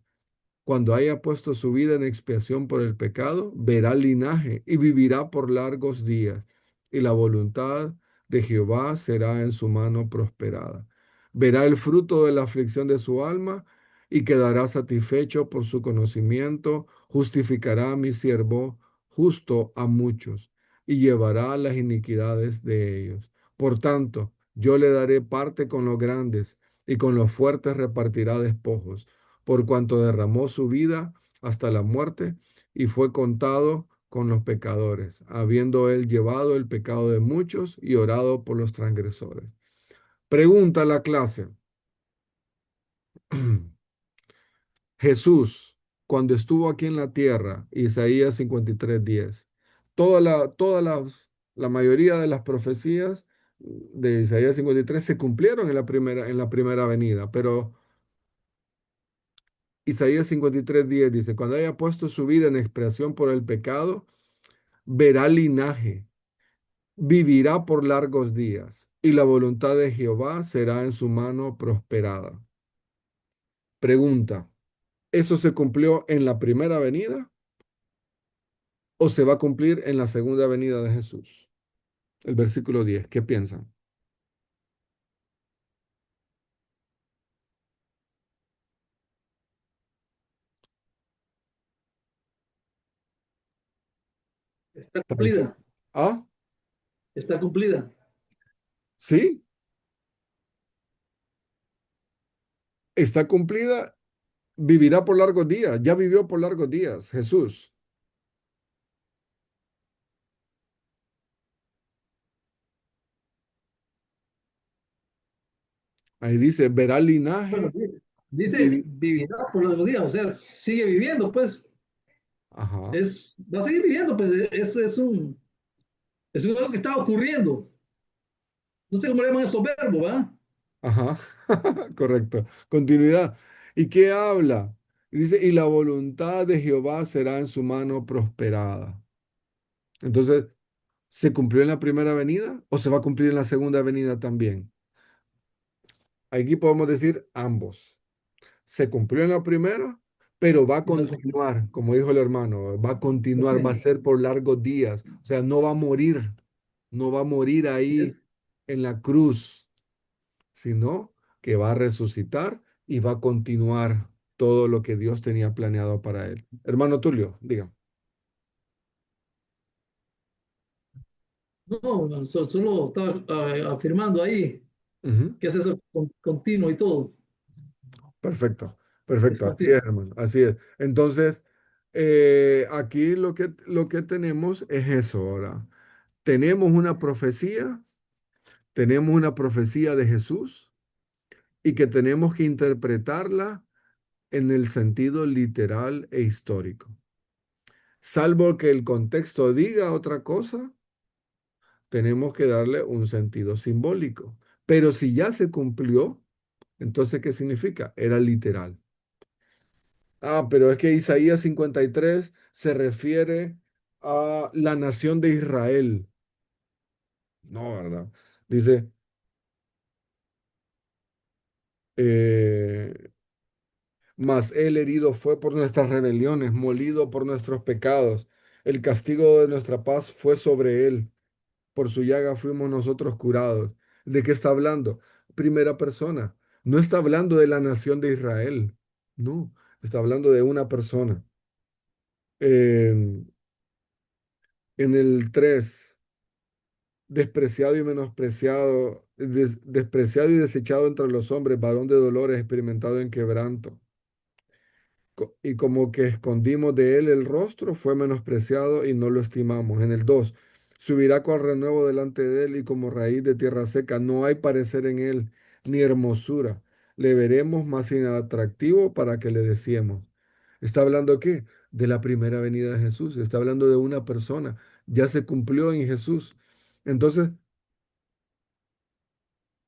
Cuando haya puesto su vida en expiación por el pecado, verá linaje y vivirá por largos días, y la voluntad de Jehová será en su mano prosperada. Verá el fruto de la aflicción de su alma y quedará satisfecho por su conocimiento, justificará a mi siervo justo a muchos y llevará las iniquidades de ellos. Por tanto, yo le daré parte con los grandes y con los fuertes repartirá despojos por cuanto derramó su vida hasta la muerte y fue contado con los pecadores, habiendo él llevado el pecado de muchos y orado por los transgresores. Pregunta a la clase. Jesús, cuando estuvo aquí en la tierra, Isaías 53:10, la mayoría de las profecías de Isaías 53 se cumplieron en la primera venida, pero Isaías 53:10 dice, cuando haya puesto su vida en expiación por el pecado, verá linaje, vivirá por largos días, y la voluntad de Jehová será en su mano prosperada. Pregunta, ¿eso se cumplió en la primera venida o se va a cumplir en la segunda venida de Jesús? El versículo 10, ¿qué piensan? Está Está difícil. cumplida, Ah, está cumplida. sí, está cumplida. Vivirá por largos días. Ya vivió por largos días, Jesús. Ahí dice, verá Bueno, linaje. dice vivi- vivirá por los días, o sea, sigue viviendo, pues, Ajá, va a seguir viviendo, pues, es algo que está ocurriendo. No sé cómo le llaman esos verbos, ¿va? ajá, correcto. Continuidad. ¿Y qué habla? Y dice, y la voluntad de Jehová será en su mano prosperada. Entonces, ¿se cumplió en la primera venida o se va a cumplir en la segunda venida también? Aquí podemos decir ambos. Se cumplió en la primera, pero va a Y la segunda. continuar, como dijo el hermano, va a continuar, va a Sí, ser por largos días. O sea, no va a morir, no va a morir así ahí es. en la cruz, sino que va a resucitar y va a continuar todo lo que Dios tenía planeado para él. Hermano Tulio, diga. No, no, solo estaba afirmando ahí Ujú. que es eso continuo y todo. Perfecto, Es perfecto, así es, continuo. hermano, así es. Entonces, aquí lo que tenemos es eso ahora. Tenemos una profecía, tenemos una profecía de Jesús y que tenemos que interpretarla en el sentido literal e histórico. Salvo que el contexto diga otra cosa, tenemos que darle un sentido simbólico. Pero si ya se cumplió, entonces, ¿qué significa? Era literal. Ah, pero es que Isaías 53 se refiere a la nación de Israel. No, ¿verdad? Dice, eh, mas él herido fue por nuestras rebeliones, molido por nuestros pecados. El castigo de nuestra paz fue sobre él. Por su llaga fuimos nosotros curados. ¿De qué está hablando? Primera persona. No está hablando de la nación de Israel. No, está hablando de una persona. En, en el 3, despreciado y menospreciado, despreciado y desechado entre los hombres, varón de dolores, experimentado en quebranto. Y como que escondimos de él el rostro, fue menospreciado y no lo estimamos. En el 2, subirá con renuevo delante de él y como raíz de tierra seca, no hay parecer en él ni hermosura. Le veremos más inatractivo para que le deseemos. ¿Está hablando qué? De la primera venida de Jesús. Está hablando de una persona. Ya se cumplió en Jesús. Entonces,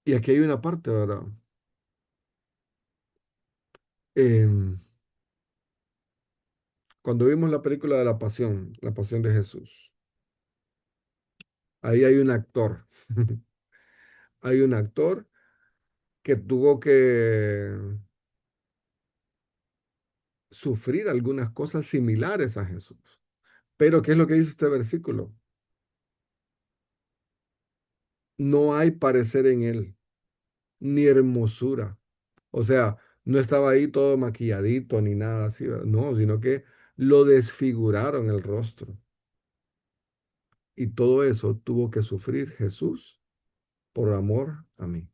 y aquí hay una parte, ¿verdad? Em, Cuando vimos la película de la pasión de Jesús, ahí hay un actor. Hay un actor que tuvo que sufrir algunas cosas similares a Jesús. Pero, ¿qué es lo que dice este versículo? No hay parecer en él, ni hermosura. O sea, no estaba ahí todo maquilladito ni nada así, ¿verdad? No, sino que lo desfiguraron el rostro. Y todo eso tuvo que sufrir Jesús por amor a mí.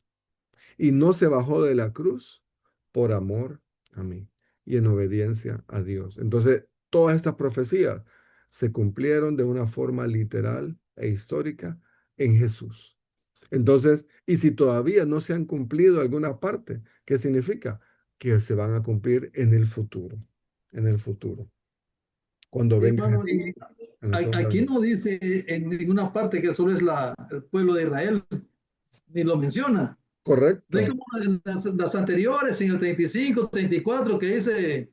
Y no se bajó de la cruz por amor a mí y en obediencia a Dios. Entonces, todas estas profecías se cumplieron de una forma literal e histórica en Jesús. Entonces, y si todavía no se han cumplido alguna parte, ¿qué significa? Que se van a cumplir en el futuro, cuando Sí, venga hermano, Jesús y en la segunda aquí venida. no dice en ninguna parte que solo es el pueblo de Israel, ni lo menciona. No es Correcto. como en las anteriores, en el 35, 34, que dice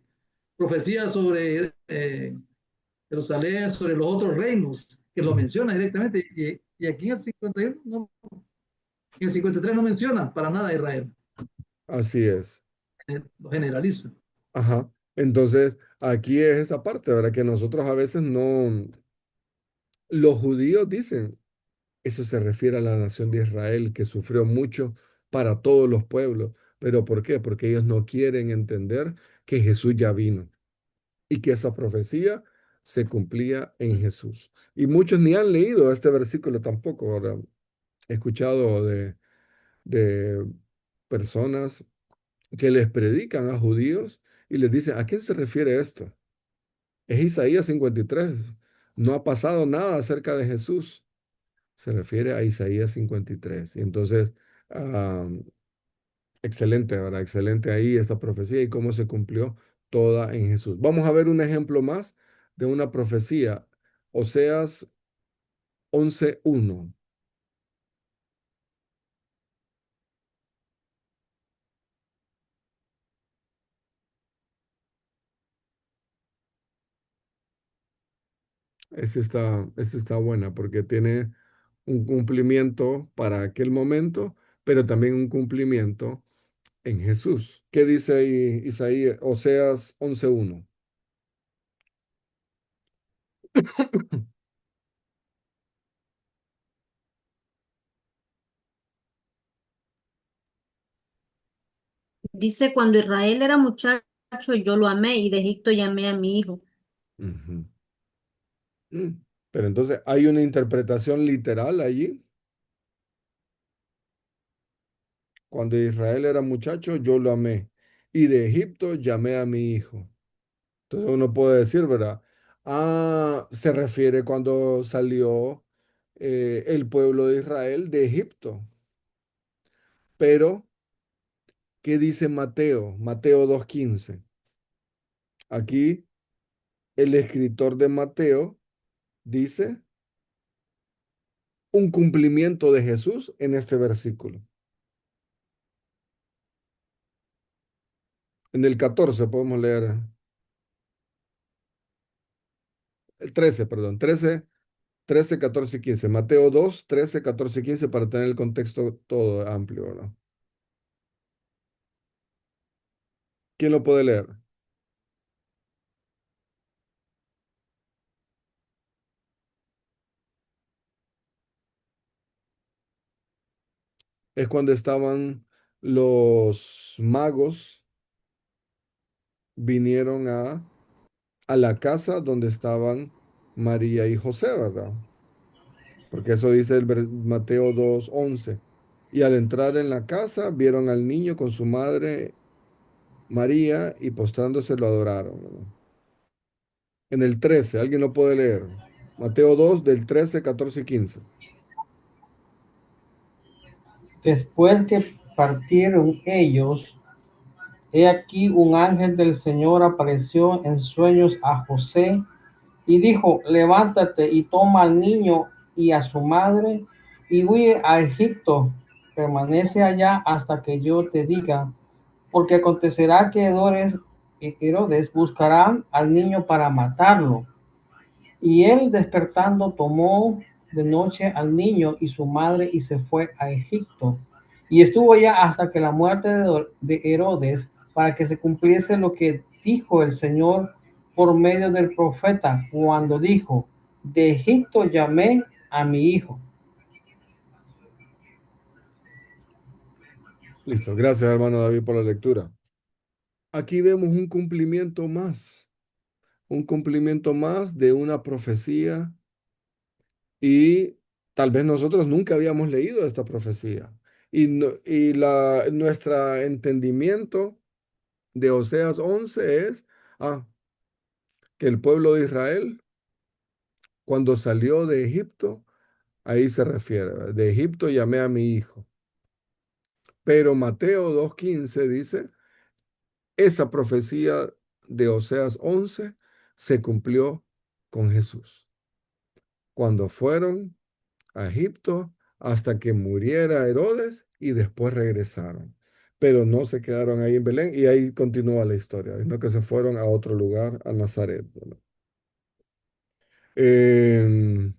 profecía sobre Jerusalén, sobre los otros reinos, que lo Ujú. menciona directamente. Y aquí en el 51, no, en el 53 no menciona para nada a Israel, Así es. lo generaliza. Ajá. Entonces, aquí es esta parte, ¿verdad? Que nosotros a veces no, los judíos dicen, eso se refiere a la nación de Israel, que sufrió mucho para todos los pueblos. ¿Pero por qué? Porque ellos no quieren entender que Jesús ya vino y que esa profecía se cumplía en Jesús. Y muchos ni han leído este versículo tampoco. Ahora, he escuchado de personas que les predican a judíos y les dicen, ¿a quién se refiere esto? Es Isaías 53. No ha pasado nada acerca de Jesús. Se refiere a Isaías 53. Y entonces, ah, excelente, ¿verdad? Excelente ahí esta profecía y cómo se cumplió toda en Jesús. Vamos a ver un ejemplo más de una profecía. Oseas 11:1. Esta está buena porque tiene un cumplimiento para aquel momento, pero también un cumplimiento en Jesús. ¿Qué dice ahí Isaías, Oseas 11:1? Dice, cuando Israel era muchacho, yo lo amé y de Egipto llamé a mi hijo. Ujú. Mm. Pero entonces hay una interpretación literal allí. Cuando Israel era muchacho, yo lo amé. Y de Egipto llamé a mi hijo. Entonces uno puede decir, ¿verdad? Ah, se refiere cuando salió el pueblo de Israel de Egipto. Pero, ¿qué dice Mateo? Mateo 2:15. Aquí el escritor de Mateo dice un cumplimiento de Jesús en este versículo. En el 14 podemos leer, el 13, perdón, 13, 14 y 15. Mateo 2, 13, 14 y 15 para tener el contexto todo amplio, ¿no? ¿Quién lo puede leer? Es cuando estaban los magos, vinieron a la casa donde estaban María y José, ¿verdad? Porque eso dice Mateo 2:11. Y al entrar en la casa, vieron al niño con su madre María y postrándose lo adoraron, ¿verdad? En el 13, ¿alguien lo puede leer? Mateo 2 del 13, 14 y 15. Después que partieron ellos, he aquí un ángel del Señor apareció en sueños a José y dijo, levántate y toma al niño y a su madre y huye a Egipto. Permanece allá hasta que yo te diga, porque acontecerá que Herodes buscará al niño para matarlo. Y él despertando tomó de noche al niño y su madre y se fue a Egipto. Y estuvo allá hasta que la muerte de Herodes, para que se cumpliese lo que dijo el Señor por medio del profeta, cuando dijo, de Egipto llamé a mi hijo. Listo, gracias hermano David por la lectura. Aquí vemos un cumplimiento más de una profecía y tal vez nosotros nunca habíamos leído esta profecía. Y, nuestro entendimiento de Oseas 11 es que el pueblo de Israel, cuando salió de Egipto, ahí se refiere, ¿verdad? De Egipto llamé a mi hijo. Pero Mateo 2:15 dice, esa profecía de Oseas 11 se cumplió con Jesús. Cuando fueron a Egipto hasta que muriera Herodes y después regresaron. Pero no se quedaron ahí en Belén y ahí continúa la historia, sino que se fueron a otro lugar, a Nazaret, ¿verdad? Em,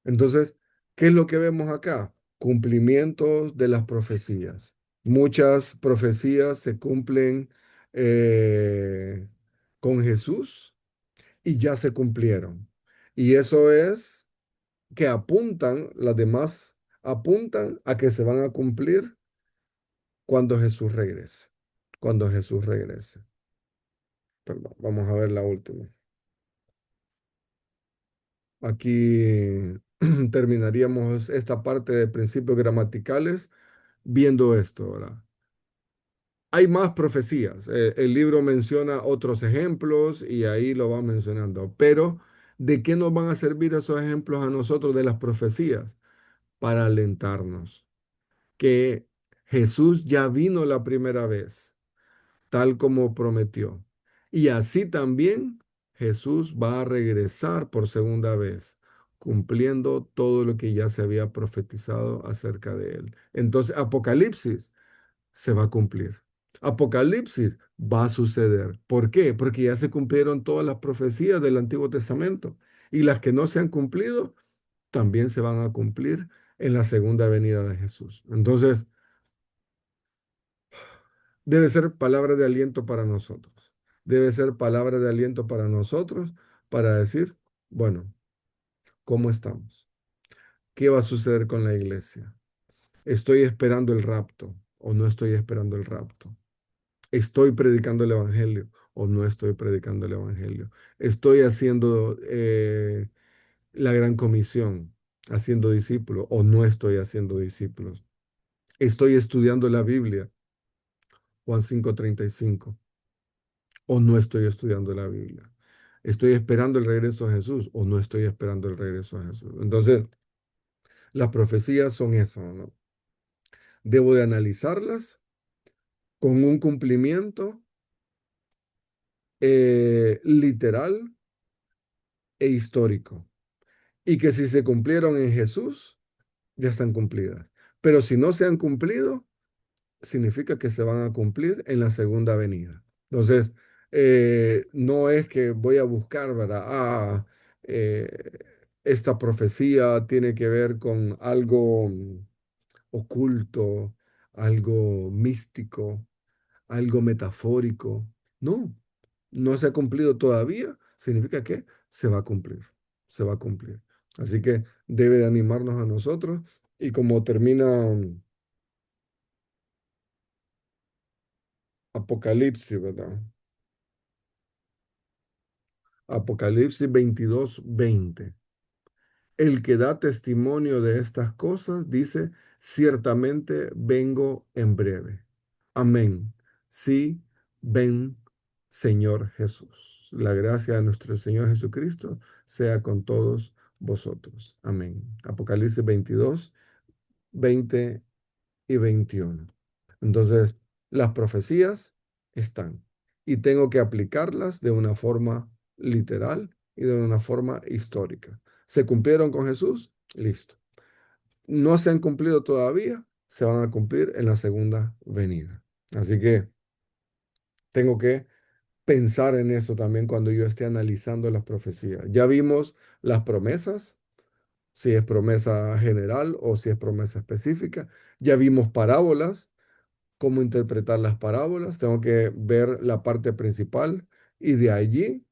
entonces, ¿qué es lo que vemos acá? Cumplimientos de las profecías. Muchas profecías se cumplen eh, con Jesús y ya se cumplieron. Y eso es que apuntan, las demás apuntan a que se van a cumplir cuando Jesús regrese. Cuando Jesús regrese. Perdón, vamos a ver la última. Aquí terminaríamos esta parte de principios gramaticales viendo esto, ¿verdad? Hay más profecías. El libro menciona otros ejemplos y ahí lo va mencionando. Pero, ¿de qué nos van a servir esos ejemplos a nosotros de las profecías? Para alentarnos que Jesús ya vino la primera vez, tal como prometió. Y así también Jesús va a regresar por segunda vez, cumpliendo todo lo que ya se había profetizado acerca de él. Entonces, Apocalipsis se va a cumplir. Apocalipsis va a suceder. ¿Por qué? Porque ya se cumplieron todas las profecías del Antiguo Testamento y las que no se han cumplido también se van a cumplir en la segunda venida de Jesús. Entonces, debe ser palabra de aliento para nosotros. Debe ser palabra de aliento para nosotros para decir, bueno, ¿cómo estamos? ¿Qué va a suceder con la iglesia? ¿Estoy esperando el rapto o no estoy esperando el rapto? ¿Estoy predicando el evangelio o no estoy predicando el evangelio? ¿Estoy haciendo la gran comisión, haciendo discípulos o no estoy haciendo discípulos? ¿Estoy estudiando la Biblia, Juan 5:35, o no estoy estudiando la Biblia? ¿Estoy esperando el regreso a Jesús o no estoy esperando el regreso a Jesús? Entonces, las profecías son eso, ¿no? Debo de analizarlas con un cumplimiento literal e histórico. Y que si se cumplieron en Jesús, ya están cumplidas. Pero si no se han cumplido, significa que se van a cumplir en la segunda venida. Entonces, no es que voy a buscar, ¿verdad? Eh, esta profecía tiene que ver con algo oculto, algo místico, algo metafórico. No, no se ha cumplido todavía, significa que se va a cumplir, se va a cumplir. Así que debe de animarnos a nosotros y como termina Apocalipsis, ¿verdad? Apocalipsis 22:20. El que da testimonio de estas cosas dice, ciertamente vengo en breve. Amén. Sí, ven, Señor Jesús. La gracia de nuestro Señor Jesucristo sea con todos vosotros. Amén. Apocalipsis 22:20 y 21. Entonces, las profecías están y tengo que aplicarlas de una forma literal y de una forma histórica. ¿Se cumplieron con Jesús? Listo. No se han cumplido todavía, se van a cumplir en la segunda venida. Así que tengo que pensar en eso también cuando yo esté analizando las profecías. Ya vimos las promesas, si es promesa general o si es promesa específica. Ya vimos parábolas, cómo interpretar las parábolas, tengo que ver la parte principal y de allí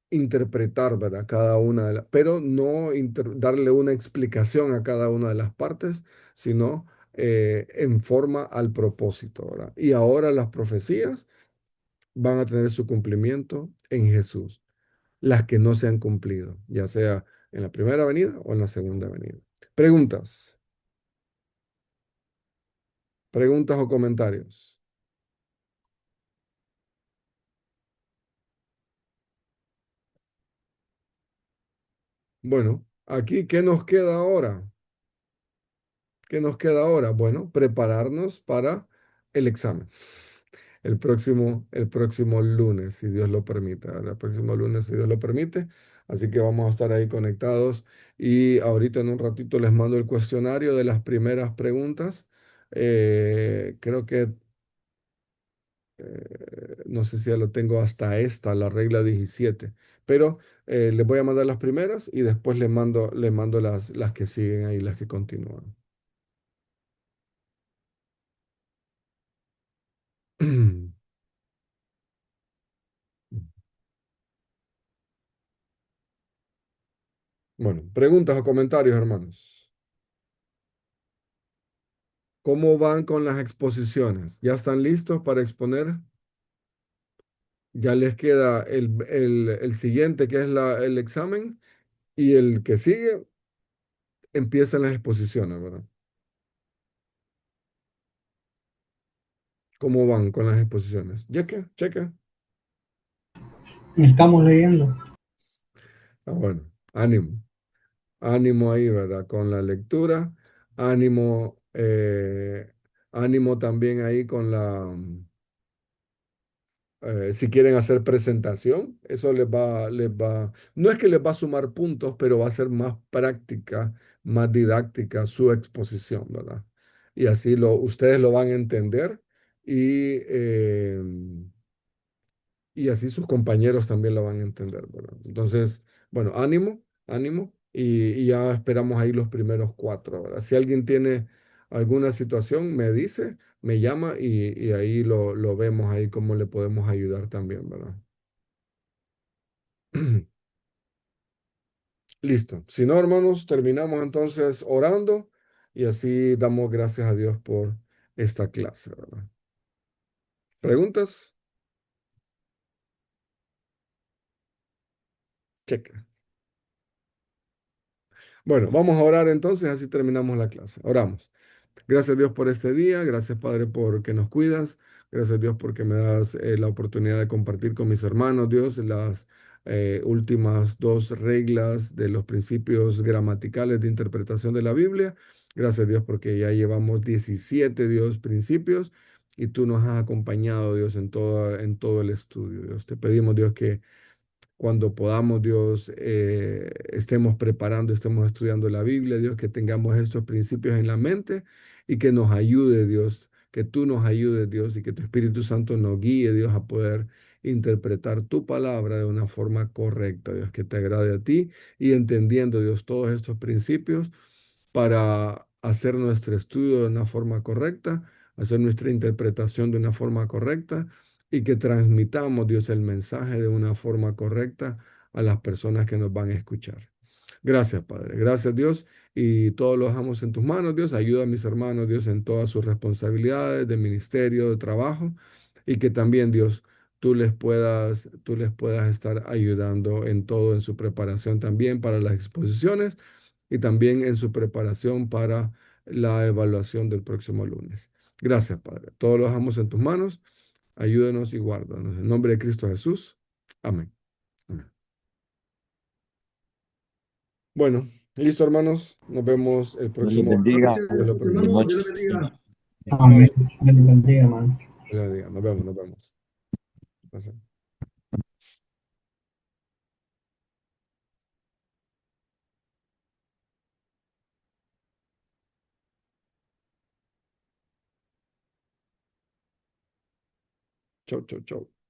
interpretar, ¿verdad? Cada una de las, pero no darle una explicación a cada una de las partes, sino en forma al propósito, ¿verdad? Y ahora las profecías van a tener su cumplimiento en Jesús, las que no se han cumplido, ya sea en la primera venida o en la segunda venida. Preguntas, preguntas o comentarios. Bueno, aquí, ¿qué nos queda ahora? ¿Qué nos queda ahora? Bueno, prepararnos para el examen. El próximo lunes, si Dios lo permite. El próximo lunes, si Dios lo permite. Así que vamos a estar ahí conectados. Y ahorita en un ratito les mando el cuestionario de las primeras preguntas. Creo que, no sé si ya lo tengo hasta esta, la regla 17. Pero les voy a mandar las primeras y después les mando las que siguen ahí, las que continúan. Bueno, preguntas o comentarios, hermanos. ¿Cómo van con las exposiciones? ¿Ya están listos para exponer? Ya les queda el siguiente, que es el examen, y el que sigue empiezan las exposiciones, ¿verdad? ¿Cómo van con las exposiciones? Checa, checa. Estamos leyendo. Ah, bueno, ánimo. Ánimo ahí, ¿verdad? Con la lectura. Ánimo, ánimo también ahí con si quieren hacer presentación, eso no es que les va a sumar puntos, pero va a ser más práctica, más didáctica su exposición, ¿verdad? Y así ustedes lo van a entender y, y así sus compañeros también lo van a entender, ¿verdad? Entonces, bueno, ánimo, ánimo, y ya esperamos ahí los primeros cuatro, ¿verdad? Si alguien tiene alguna situación, me dice, me llama y ahí lo vemos ahí cómo le podemos ayudar también, ¿verdad? Listo. Si no, hermanos, terminamos entonces orando y así damos gracias a Dios por esta clase, ¿verdad? ¿Preguntas? Checa. Bueno, vamos a orar entonces, así terminamos la clase. Oramos. Gracias Dios por este día, gracias Padre porque nos cuidas, gracias Dios porque me das la oportunidad de compartir con mis hermanos, Dios, las últimas dos reglas de los principios gramaticales de interpretación de la Biblia. Gracias Dios porque ya llevamos 17, Dios, principios y tú nos has acompañado, Dios, en todo el estudio, Dios. Te pedimos, Dios, que cuando podamos, Dios, estemos preparando, estemos estudiando la Biblia, Dios, que tengamos estos principios en la mente y que nos ayude, Dios, que tú nos ayudes, Dios, y que tu Espíritu Santo nos guíe, Dios, a poder interpretar tu palabra de una forma correcta, Dios, que te agrade a ti y entendiendo, Dios, todos estos principios para hacer nuestro estudio de una forma correcta, hacer nuestra interpretación de una forma correcta y que transmitamos, Dios, el mensaje de una forma correcta a las personas que nos van a escuchar. Gracias, Padre. Gracias, Dios. Y todos los dejamos en tus manos, Dios. Ayuda a mis hermanos, Dios, en todas sus responsabilidades de ministerio, de trabajo. Y que también, Dios, tú les puedas estar ayudando en todo, en su preparación también para las exposiciones y también en su preparación para la evaluación del próximo lunes. Gracias, Padre. Todos lo dejamos en tus manos. Ayúdanos y guárdanos. En nombre de Cristo Jesús. Amén. Amén. Bueno, listo, hermanos. Nos vemos el Dios les próximo. bendiga. Dios lo Buenas permite. Hermano, Dios noches. le bendiga. Amén. Dios les bendiga, hermano. Dios le bendiga. Nos vemos, nos vemos. Gracias. Chau, chau, chau.